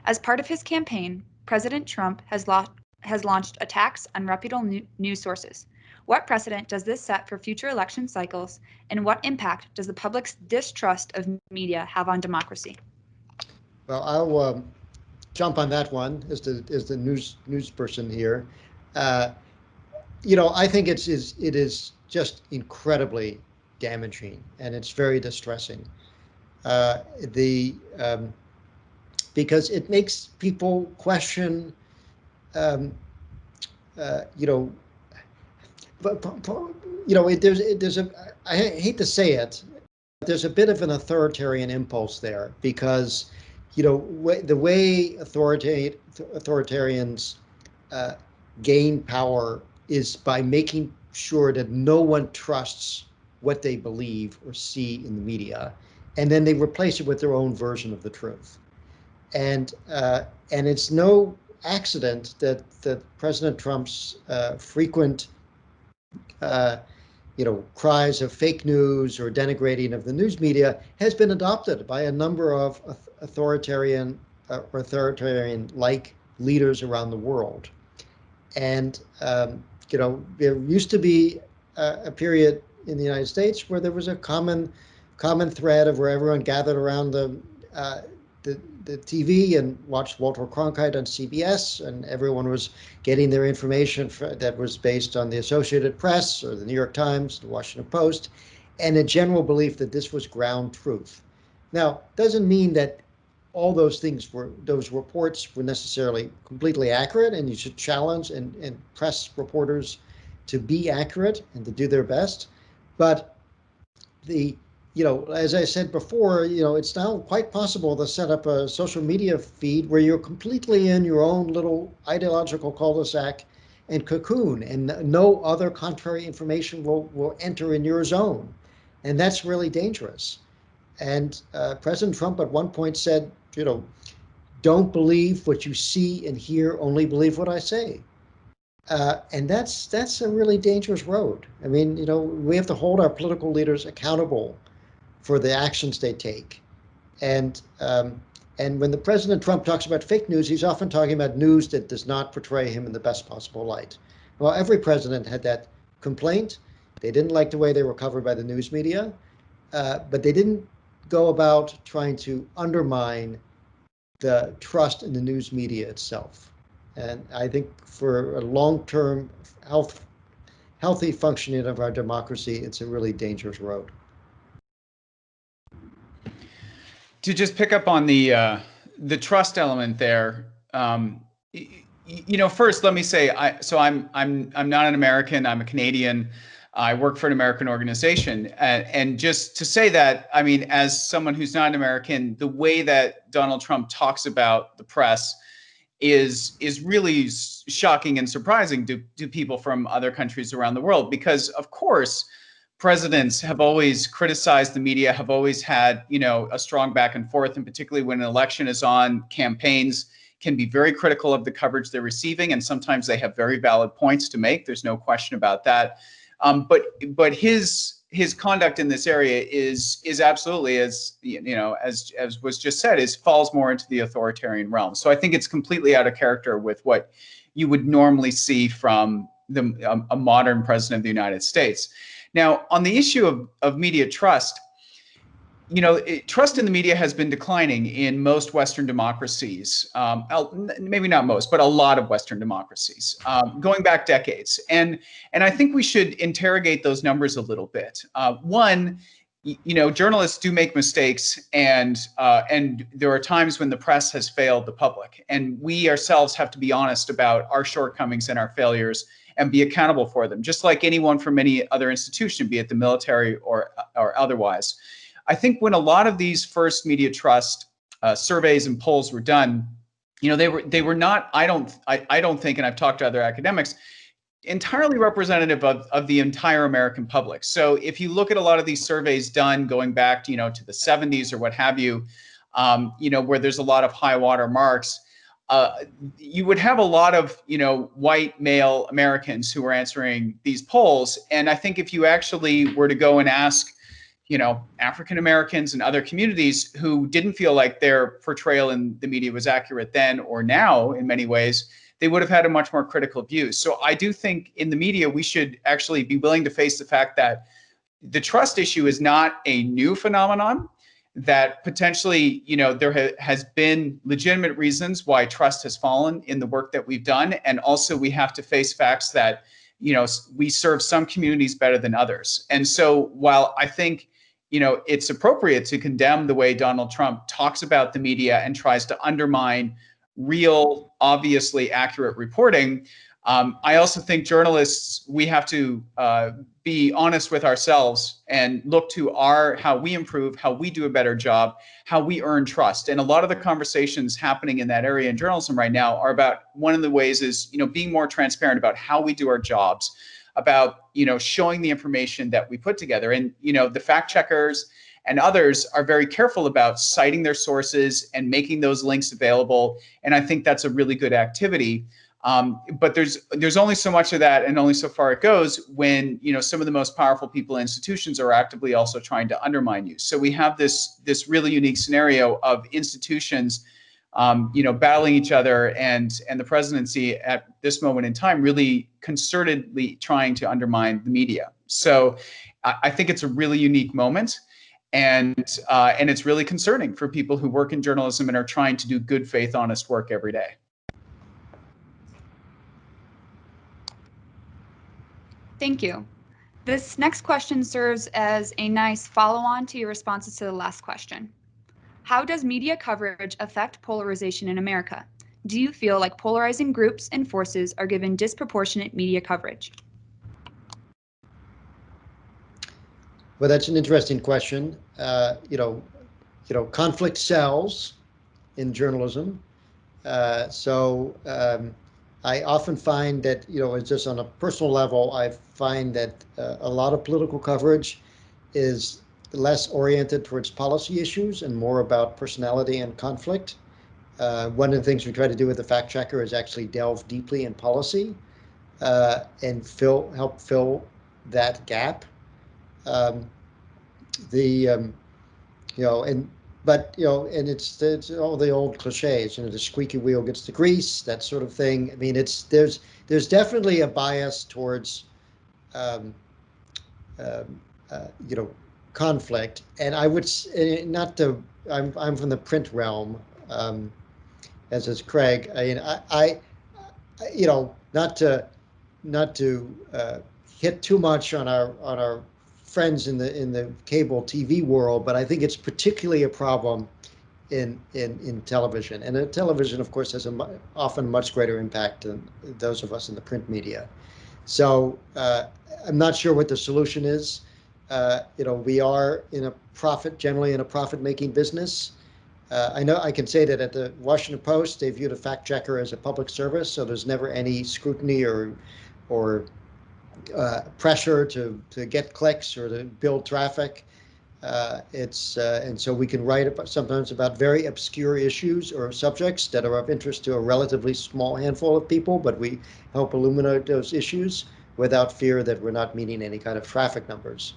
As part of his campaign, President Trump has has launched attacks on reputable news sources. What precedent does this set for future election cycles, and what impact does the public's distrust of media have on democracy? Well, I'll jump on that one as the news person here. Uh, I think it is just incredibly damaging, and it's very distressing. The Because it makes people question, um, you know, but there's a, I hate to say it, there's a bit of an authoritarian impulse there, because the way authoritarians uh, gain power is by making sure that no one trusts what they believe or see in the media, and then they replace it with their own version of the truth. And it's no accident that President Trump's frequent uh, cries of fake news or denigrating of the news media has been adopted by a number of authoritarian-like leaders around the world. And there used to be a period in the United States where there was a common thread of where everyone gathered around uh, the TV and watched Walter Cronkite on CBS, and everyone was getting their information that was based on the Associated Press or the New York Times, the Washington Post, and a general belief that this was ground truth. Now, doesn't mean that all those reports were necessarily completely accurate, and you should challenge and press reporters to be accurate and to do their best. But as I said before, it's now quite possible to set up a social media feed where you're completely in your own little ideological cul-de-sac and cocoon, and no other contrary information will enter in your zone. And that's really dangerous. And President Trump at one point said, don't believe what you see and hear, only believe what I say. And that's a really dangerous road. I mean, we have to hold our political leaders accountable for the actions they take. And when the President Trump talks about fake news, he's often talking about news that does not portray him in the best possible light. Well, every president had that complaint. They didn't like the way they were covered by the news media, but they didn't go about trying to undermine the trust in the news media itself. And I think for a long-term healthy functioning of our democracy, it's a really dangerous road. To just pick up on the trust element there, first let me say, I'm not an American. I'm a Canadian. I work for an American organization, and just to say that, I mean, as someone who's not an American, the way that Donald Trump talks about the press is really shocking and surprising to people from other countries around the world, because of course presidents have always criticized the media, have always had, a strong back and forth, and particularly when an election is on, campaigns can be very critical of the coverage they're receiving, and sometimes they have very valid points to make. There's no question about that. But his conduct in this area is absolutely, as as was just said, falls more into the authoritarian realm. So I think it's completely out of character with what you would normally see from a modern president of the United States. Now, on the issue of media trust, trust in the media has been declining in most Western democracies, maybe not most, but a lot of Western democracies, going back decades. And I think we should interrogate those numbers a little bit. One, journalists do make mistakes, and there are times when the press has failed the public, and we ourselves have to be honest about our shortcomings and our failures and be accountable for them, just like anyone from any other institution, be it the military or otherwise. I think when a lot of these first media trust surveys and polls were done, they were not, I don't think, and I've talked to other academics, entirely representative of the entire American public. So if you look at a lot of these surveys done going back to, to the 70s or what have you, where there's a lot of high water marks, you would have a lot of, white male Americans who were answering these polls. And I think if you actually were to go and ask, African Americans and other communities who didn't feel like their portrayal in the media was accurate then or now in many ways, they would have had a much more critical view. So I do think in the media, we should actually be willing to face the fact that the trust issue is not a new phenomenon, that potentially, there has been legitimate reasons why trust has fallen in the work that we've done. And also we have to face facts that, we serve some communities better than others. And so while I think, it's appropriate to condemn the way Donald Trump talks about the media and tries to undermine real, obviously accurate reporting, I also think journalists, we have to be honest with ourselves and look to how we improve, how we do a better job, how we earn trust. And a lot of the conversations happening in that area in journalism right now are about, one of the ways is, being more transparent about how we do our jobs, about, showing the information that we put together. And, the fact checkers and others are very careful about citing their sources and making those links available. And I think that's a really good activity. But there's only so much of that, and only so far it goes when, some of the most powerful people and institutions are actively also trying to undermine you. So we have this really unique scenario of institutions, battling each other, and the presidency at this moment in time really concertedly trying to undermine the media. So I think it's a really unique moment. And it's really concerning for people who work in journalism and are trying to do good faith, honest work every day. Thank you. This next question serves as a nice follow-on to your responses to the last question. How does media coverage affect polarization in America? Do you feel like polarizing groups and forces are given disproportionate media coverage? Well, that's an interesting question. Conflict sells in journalism. I often find that, it's just on a personal level, I find that a lot of political coverage is less oriented towards policy issues and more about personality and conflict. One of the things we try to do with the fact checker is actually delve deeply in policy and help fill that gap. And it's all the old cliches, the squeaky wheel gets the grease, that sort of thing. I mean, there's definitely a bias towards, conflict. And I would I'm from the print realm, as is Craig. I mean, not to hit too much on our friends in the cable TV world, but I think it's particularly a problem in television. And television, of course, has often much greater impact than those of us in the print media. So I'm not sure what the solution is. We are generally in a profit-making business. I know I can say that at the Washington Post, they viewed a fact checker as a public service, so there's never any scrutiny or pressure to get clicks or to build traffic. And so we can write sometimes about very obscure issues or subjects that are of interest to a relatively small handful of people, but we help illuminate those issues without fear that we're not meeting any kind of traffic numbers.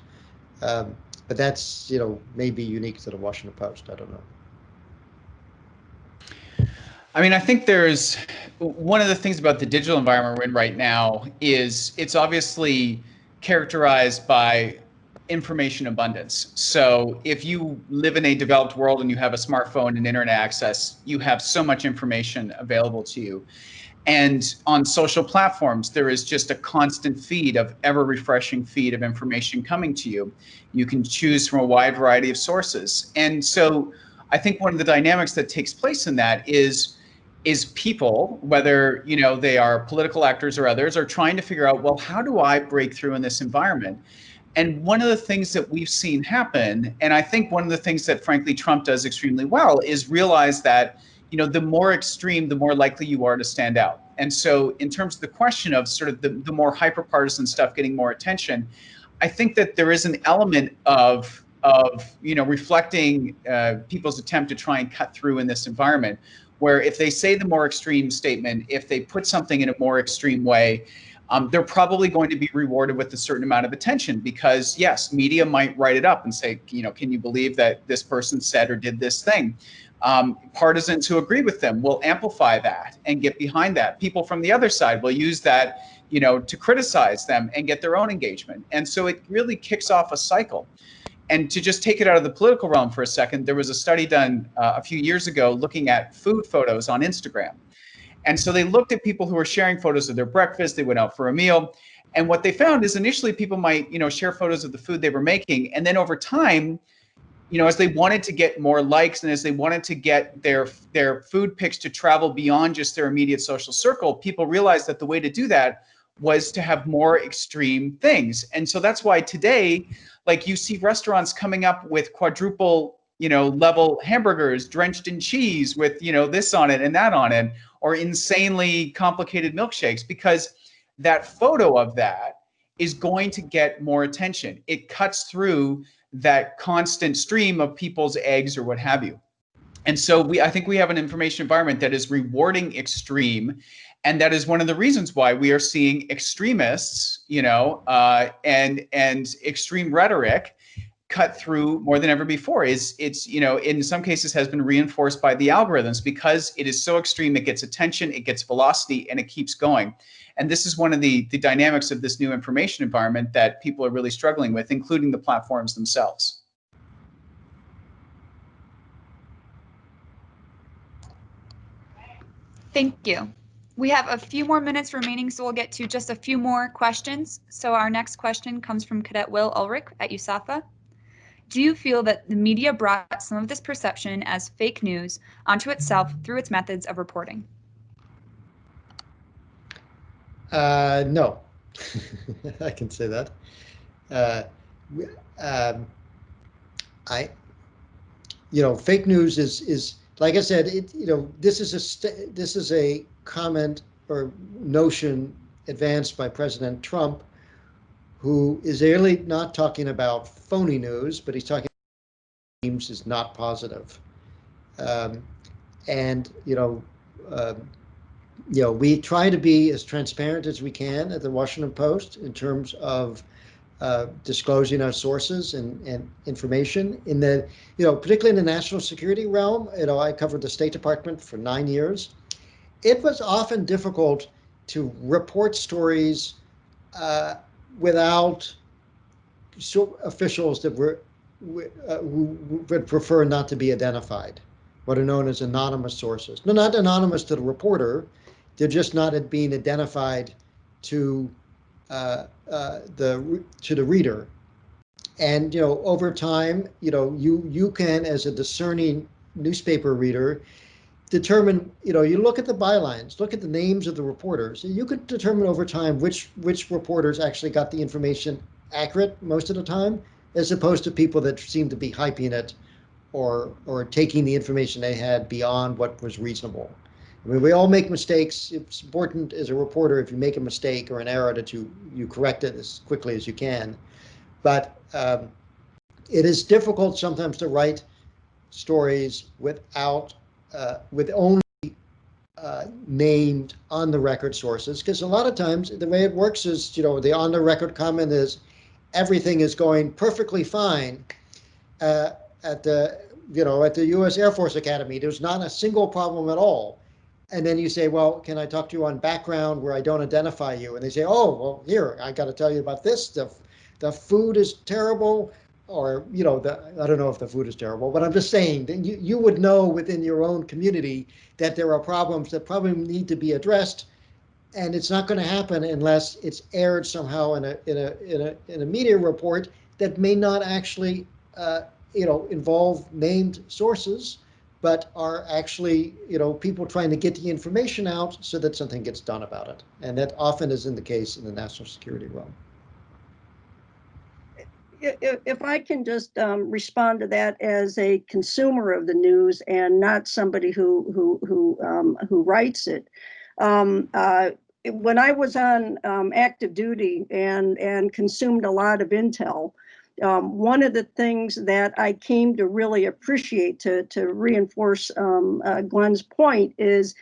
But that's, maybe unique to the Washington Post. I don't know. I mean, I think there's one of the things about the digital environment we're in right now is it's obviously characterized by information abundance. So if you live in a developed world and you have a smartphone and internet access, you have so much information available to you. And on social platforms, there is just a constant feed of ever refreshing feed of information coming to you. You can choose from a wide variety of sources. And so I think one of the dynamics that takes place in that is people, whether they are political actors or others, are trying to figure out, well, how do I break through in this environment? And one of the things that we've seen happen, and I think one of the things that frankly Trump does extremely well, is realize that the more extreme, the more likely you are to stand out. And so in terms of the question of sort of the more hyper-partisan stuff getting more attention, I think that there is an element of reflecting people's attempt to try and cut through in this environment, where if they say the more extreme statement, if they put something in a more extreme way, they're probably going to be rewarded with a certain amount of attention because, yes, media might write it up and say, can you believe that this person said or did this thing? Partisans who agree with them will amplify that and get behind that. People from the other side will use that, to criticize them and get their own engagement. And so it really kicks off a cycle. And to just take it out of the political realm for a second, there was a study done a few years ago looking at food photos on Instagram. And so they looked at people who were sharing photos of their breakfast, they went out for a meal. And what they found is initially people might, share photos of the food they were making. And then over time, as they wanted to get more likes and as they wanted to get their food pics to travel beyond just their immediate social circle, people realized that the way to do that was to have more extreme things. And so that's why today, like, you see restaurants coming up with quadruple, level hamburgers drenched in cheese with, this on it and that on it, or insanely complicated milkshakes, because that photo of that is going to get more attention. It cuts through that constant stream of people's eggs or what have you. And so I think we have an information environment that is rewarding extreme. And that is one of the reasons why we are seeing extremists, and extreme rhetoric cut through more than ever before. It's in some cases has been reinforced by the algorithms because it is so extreme. It gets attention, it gets velocity, and it keeps going. And this is one of the dynamics of this new information environment that people are really struggling with, including the platforms themselves. Thank you. We have a few more minutes remaining, so we'll get to just a few more questions. So our next question comes from Cadet Will Ulrich at USAFA. Do you feel that the media brought some of this perception as fake news onto itself through its methods of reporting? No, I can say that. Fake news is like I said. This is a comment or notion advanced by President Trump, who is really not talking about phony news, but he's talking about memes is not positive. We try to be as transparent as we can at the Washington Post in terms of disclosing our sources and information in the, particularly in the national security realm. I covered the State Department for 9 years. It was often difficult to report stories without officials that who would prefer not to be identified, what are known as anonymous sources. No, not anonymous to the reporter, they're just not being identified to the reader. And over time, you can, as a discerning newspaper reader, determine, you look at the bylines, look at the names of the reporters, and you could determine over time which reporters actually got the information accurate most of the time, as opposed to people that seem to be hyping it or taking the information they had beyond what was reasonable. I mean, we all make mistakes. It's important as a reporter, if you make a mistake or an error, that you correct it as quickly as you can. But it is difficult sometimes to write stories without with only named on the record sources, because a lot of times the way it works is, the on the record comment is everything is going perfectly fine at the U.S. Air Force Academy. There's not a single problem at all. And then you say, well, can I talk to you on background where I don't identify you? And they say, oh, well, here, I got to tell you about this. The food is terrible, or, I don't know if the food is terrible, but I'm just saying that you would know within your own community that there are problems that probably need to be addressed. And it's not going to happen unless it's aired somehow in a media report that may not actually, involve named sources, but are actually, people trying to get the information out so that something gets done about it. And that often isn't the case in the national security realm. If I can just respond to that as a consumer of the news and not somebody who writes it. When I was on active duty and consumed a lot of intel, one of the things that I came to really appreciate, to reinforce Glenn's point, is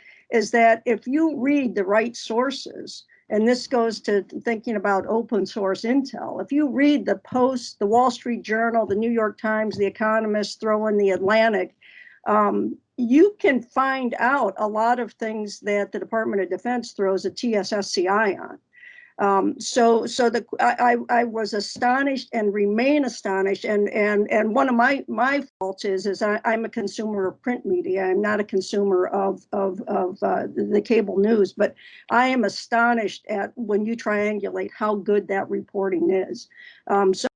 that if you read the right sources, and this goes to thinking about open source intel, if you read the Post, the Wall Street Journal, the New York Times, the Economist, throw in the Atlantic, you can find out a lot of things that the Department of Defense throws a TSSCI on. I was astonished and remain astonished. And one of my faults is I'm a consumer of print media. I'm not a consumer of the cable news, but I am astonished at when you triangulate how good that reporting is. So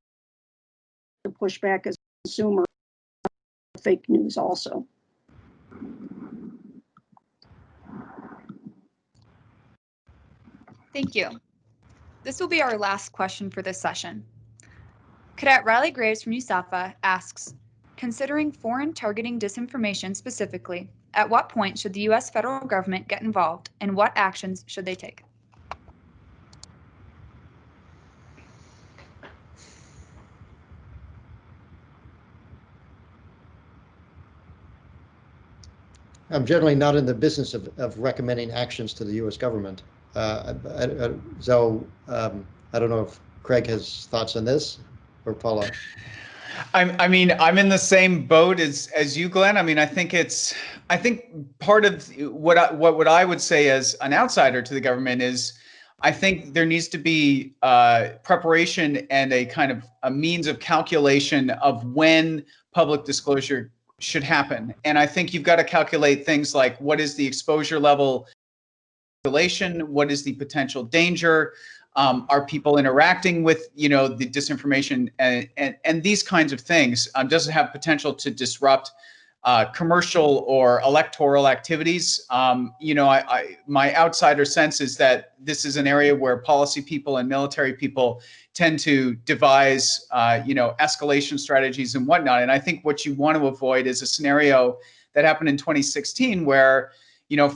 to push back as a consumer of fake news also. Thank you. This will be our last question for this session. Cadet Riley Graves from USAFA asks, considering foreign targeting disinformation specifically, at what point should the U.S. federal government get involved and what actions should they take? I'm generally not in the business of recommending actions to the U.S. government. I don't know if Craig has thoughts on this, or Paula. I mean, I'm in the same boat as you, Glenn. I mean, I think part of what I would say as an outsider to the government is, I think there needs to be preparation and a kind of a means of calculation of when public disclosure should happen. And I think you've got to calculate things like, what is the exposure level, what is the potential danger, are people interacting with the disinformation and these kinds of things? Does it have potential to disrupt commercial or electoral activities? My outsider sense is that this is an area where policy people and military people tend to devise, escalation strategies and whatnot. And I think what you want to avoid is a scenario that happened in 2016, where,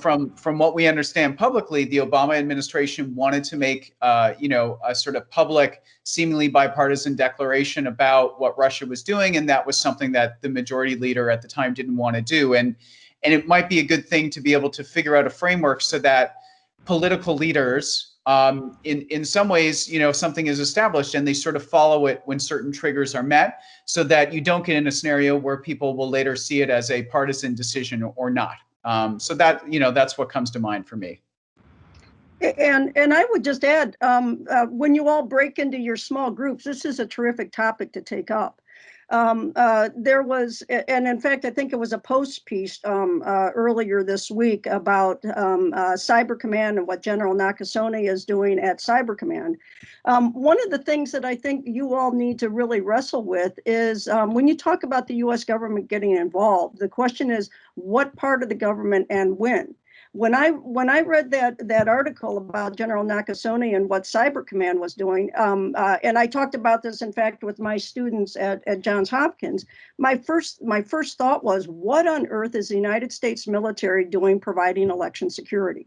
from what we understand publicly, the Obama administration wanted to make, a sort of public, seemingly bipartisan declaration about what Russia was doing, and that was something that the majority leader at the time didn't want to do. And it might be a good thing to be able to figure out a framework so that political leaders, in some ways, something is established and they sort of follow it when certain triggers are met, so that you don't get in a scenario where people will later see it as a partisan decision or not. So that, that's what comes to mind for me. And I would just add, when you all break into your small groups, this is a terrific topic to take up. There was, and in fact, I think it was a Post piece earlier this week about Cyber Command and what General Nakasone is doing at Cyber Command. One of the things that I think you all need to really wrestle with is when you talk about the U.S. government getting involved, the question is what part of the government and when. When I read that article about General Nakasone and what Cyber Command was doing, and I talked about this, in fact, with my students at Johns Hopkins, my first thought was, what on earth is the United States military doing providing election security?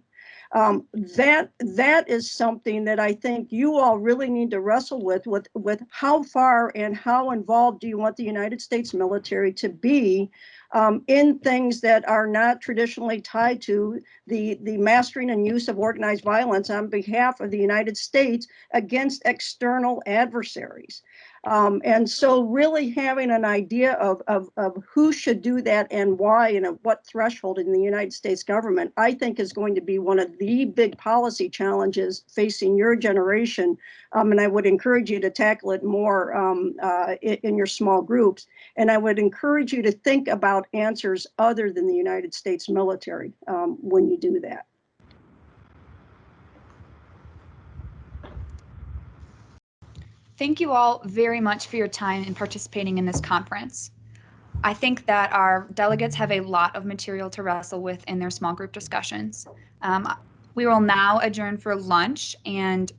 That is something that I think you all really need to wrestle with how far and how involved do you want the United States military to be in things that are not traditionally tied to the mastering and use of organized violence on behalf of the United States against external adversaries. And so really having an idea of who should do that and why and at what threshold in the United States government, I think is going to be one of the big policy challenges facing your generation. And I would encourage you to tackle it more in your small groups. And I would encourage you to think about answers other than the United States military when you do that. Thank you all very much for your time in participating in this conference. I think that our delegates have a lot of material to wrestle with in their small group discussions. We will now adjourn for lunch, and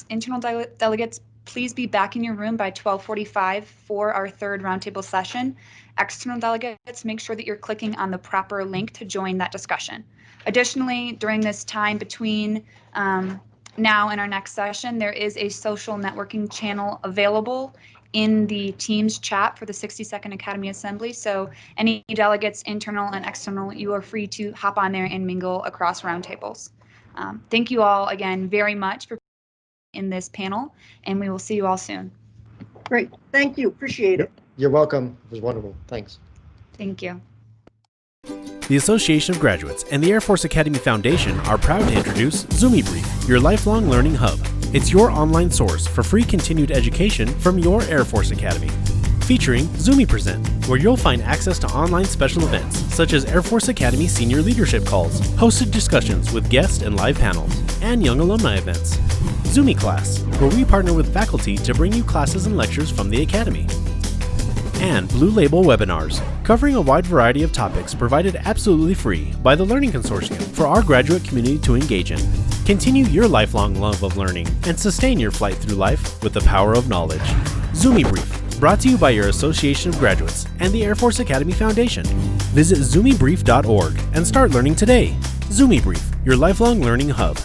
internal delegates, please be back in your room by 12:45 for our third roundtable session. External delegates, make sure that you're clicking on the proper link to join that discussion. Additionally, during this time between now and our next session, there is a social networking channel available in the Teams chat for the 62nd Academy Assembly. So any delegates, internal and external, you are free to hop on there and mingle across roundtables. Thank you all again very much for in this panel, and we will see you all soon. Great. Thank you. Appreciate it. You're welcome. It was wonderful. Thanks. Thank you. The Association of Graduates and the Air Force Academy Foundation are proud to introduce ZoomieBrief, your lifelong learning hub. It's your online source for free continued education from your Air Force Academy. Featuring Zoomie Present, where you'll find access to online special events such as Air Force Academy senior leadership calls, hosted discussions with guest and live panels, and young alumni events. ZoomieClass, where we partner with faculty to bring you classes and lectures from the Academy. And Blue Label webinars, covering a wide variety of topics provided absolutely free by the Learning Consortium for our graduate community to engage in. Continue your lifelong love of learning and sustain your flight through life with the power of knowledge. ZoomieBrief, brought to you by your Association of Graduates and the Air Force Academy Foundation. Visit ZoomieBrief.org and start learning today. ZoomieBrief, your lifelong learning hub.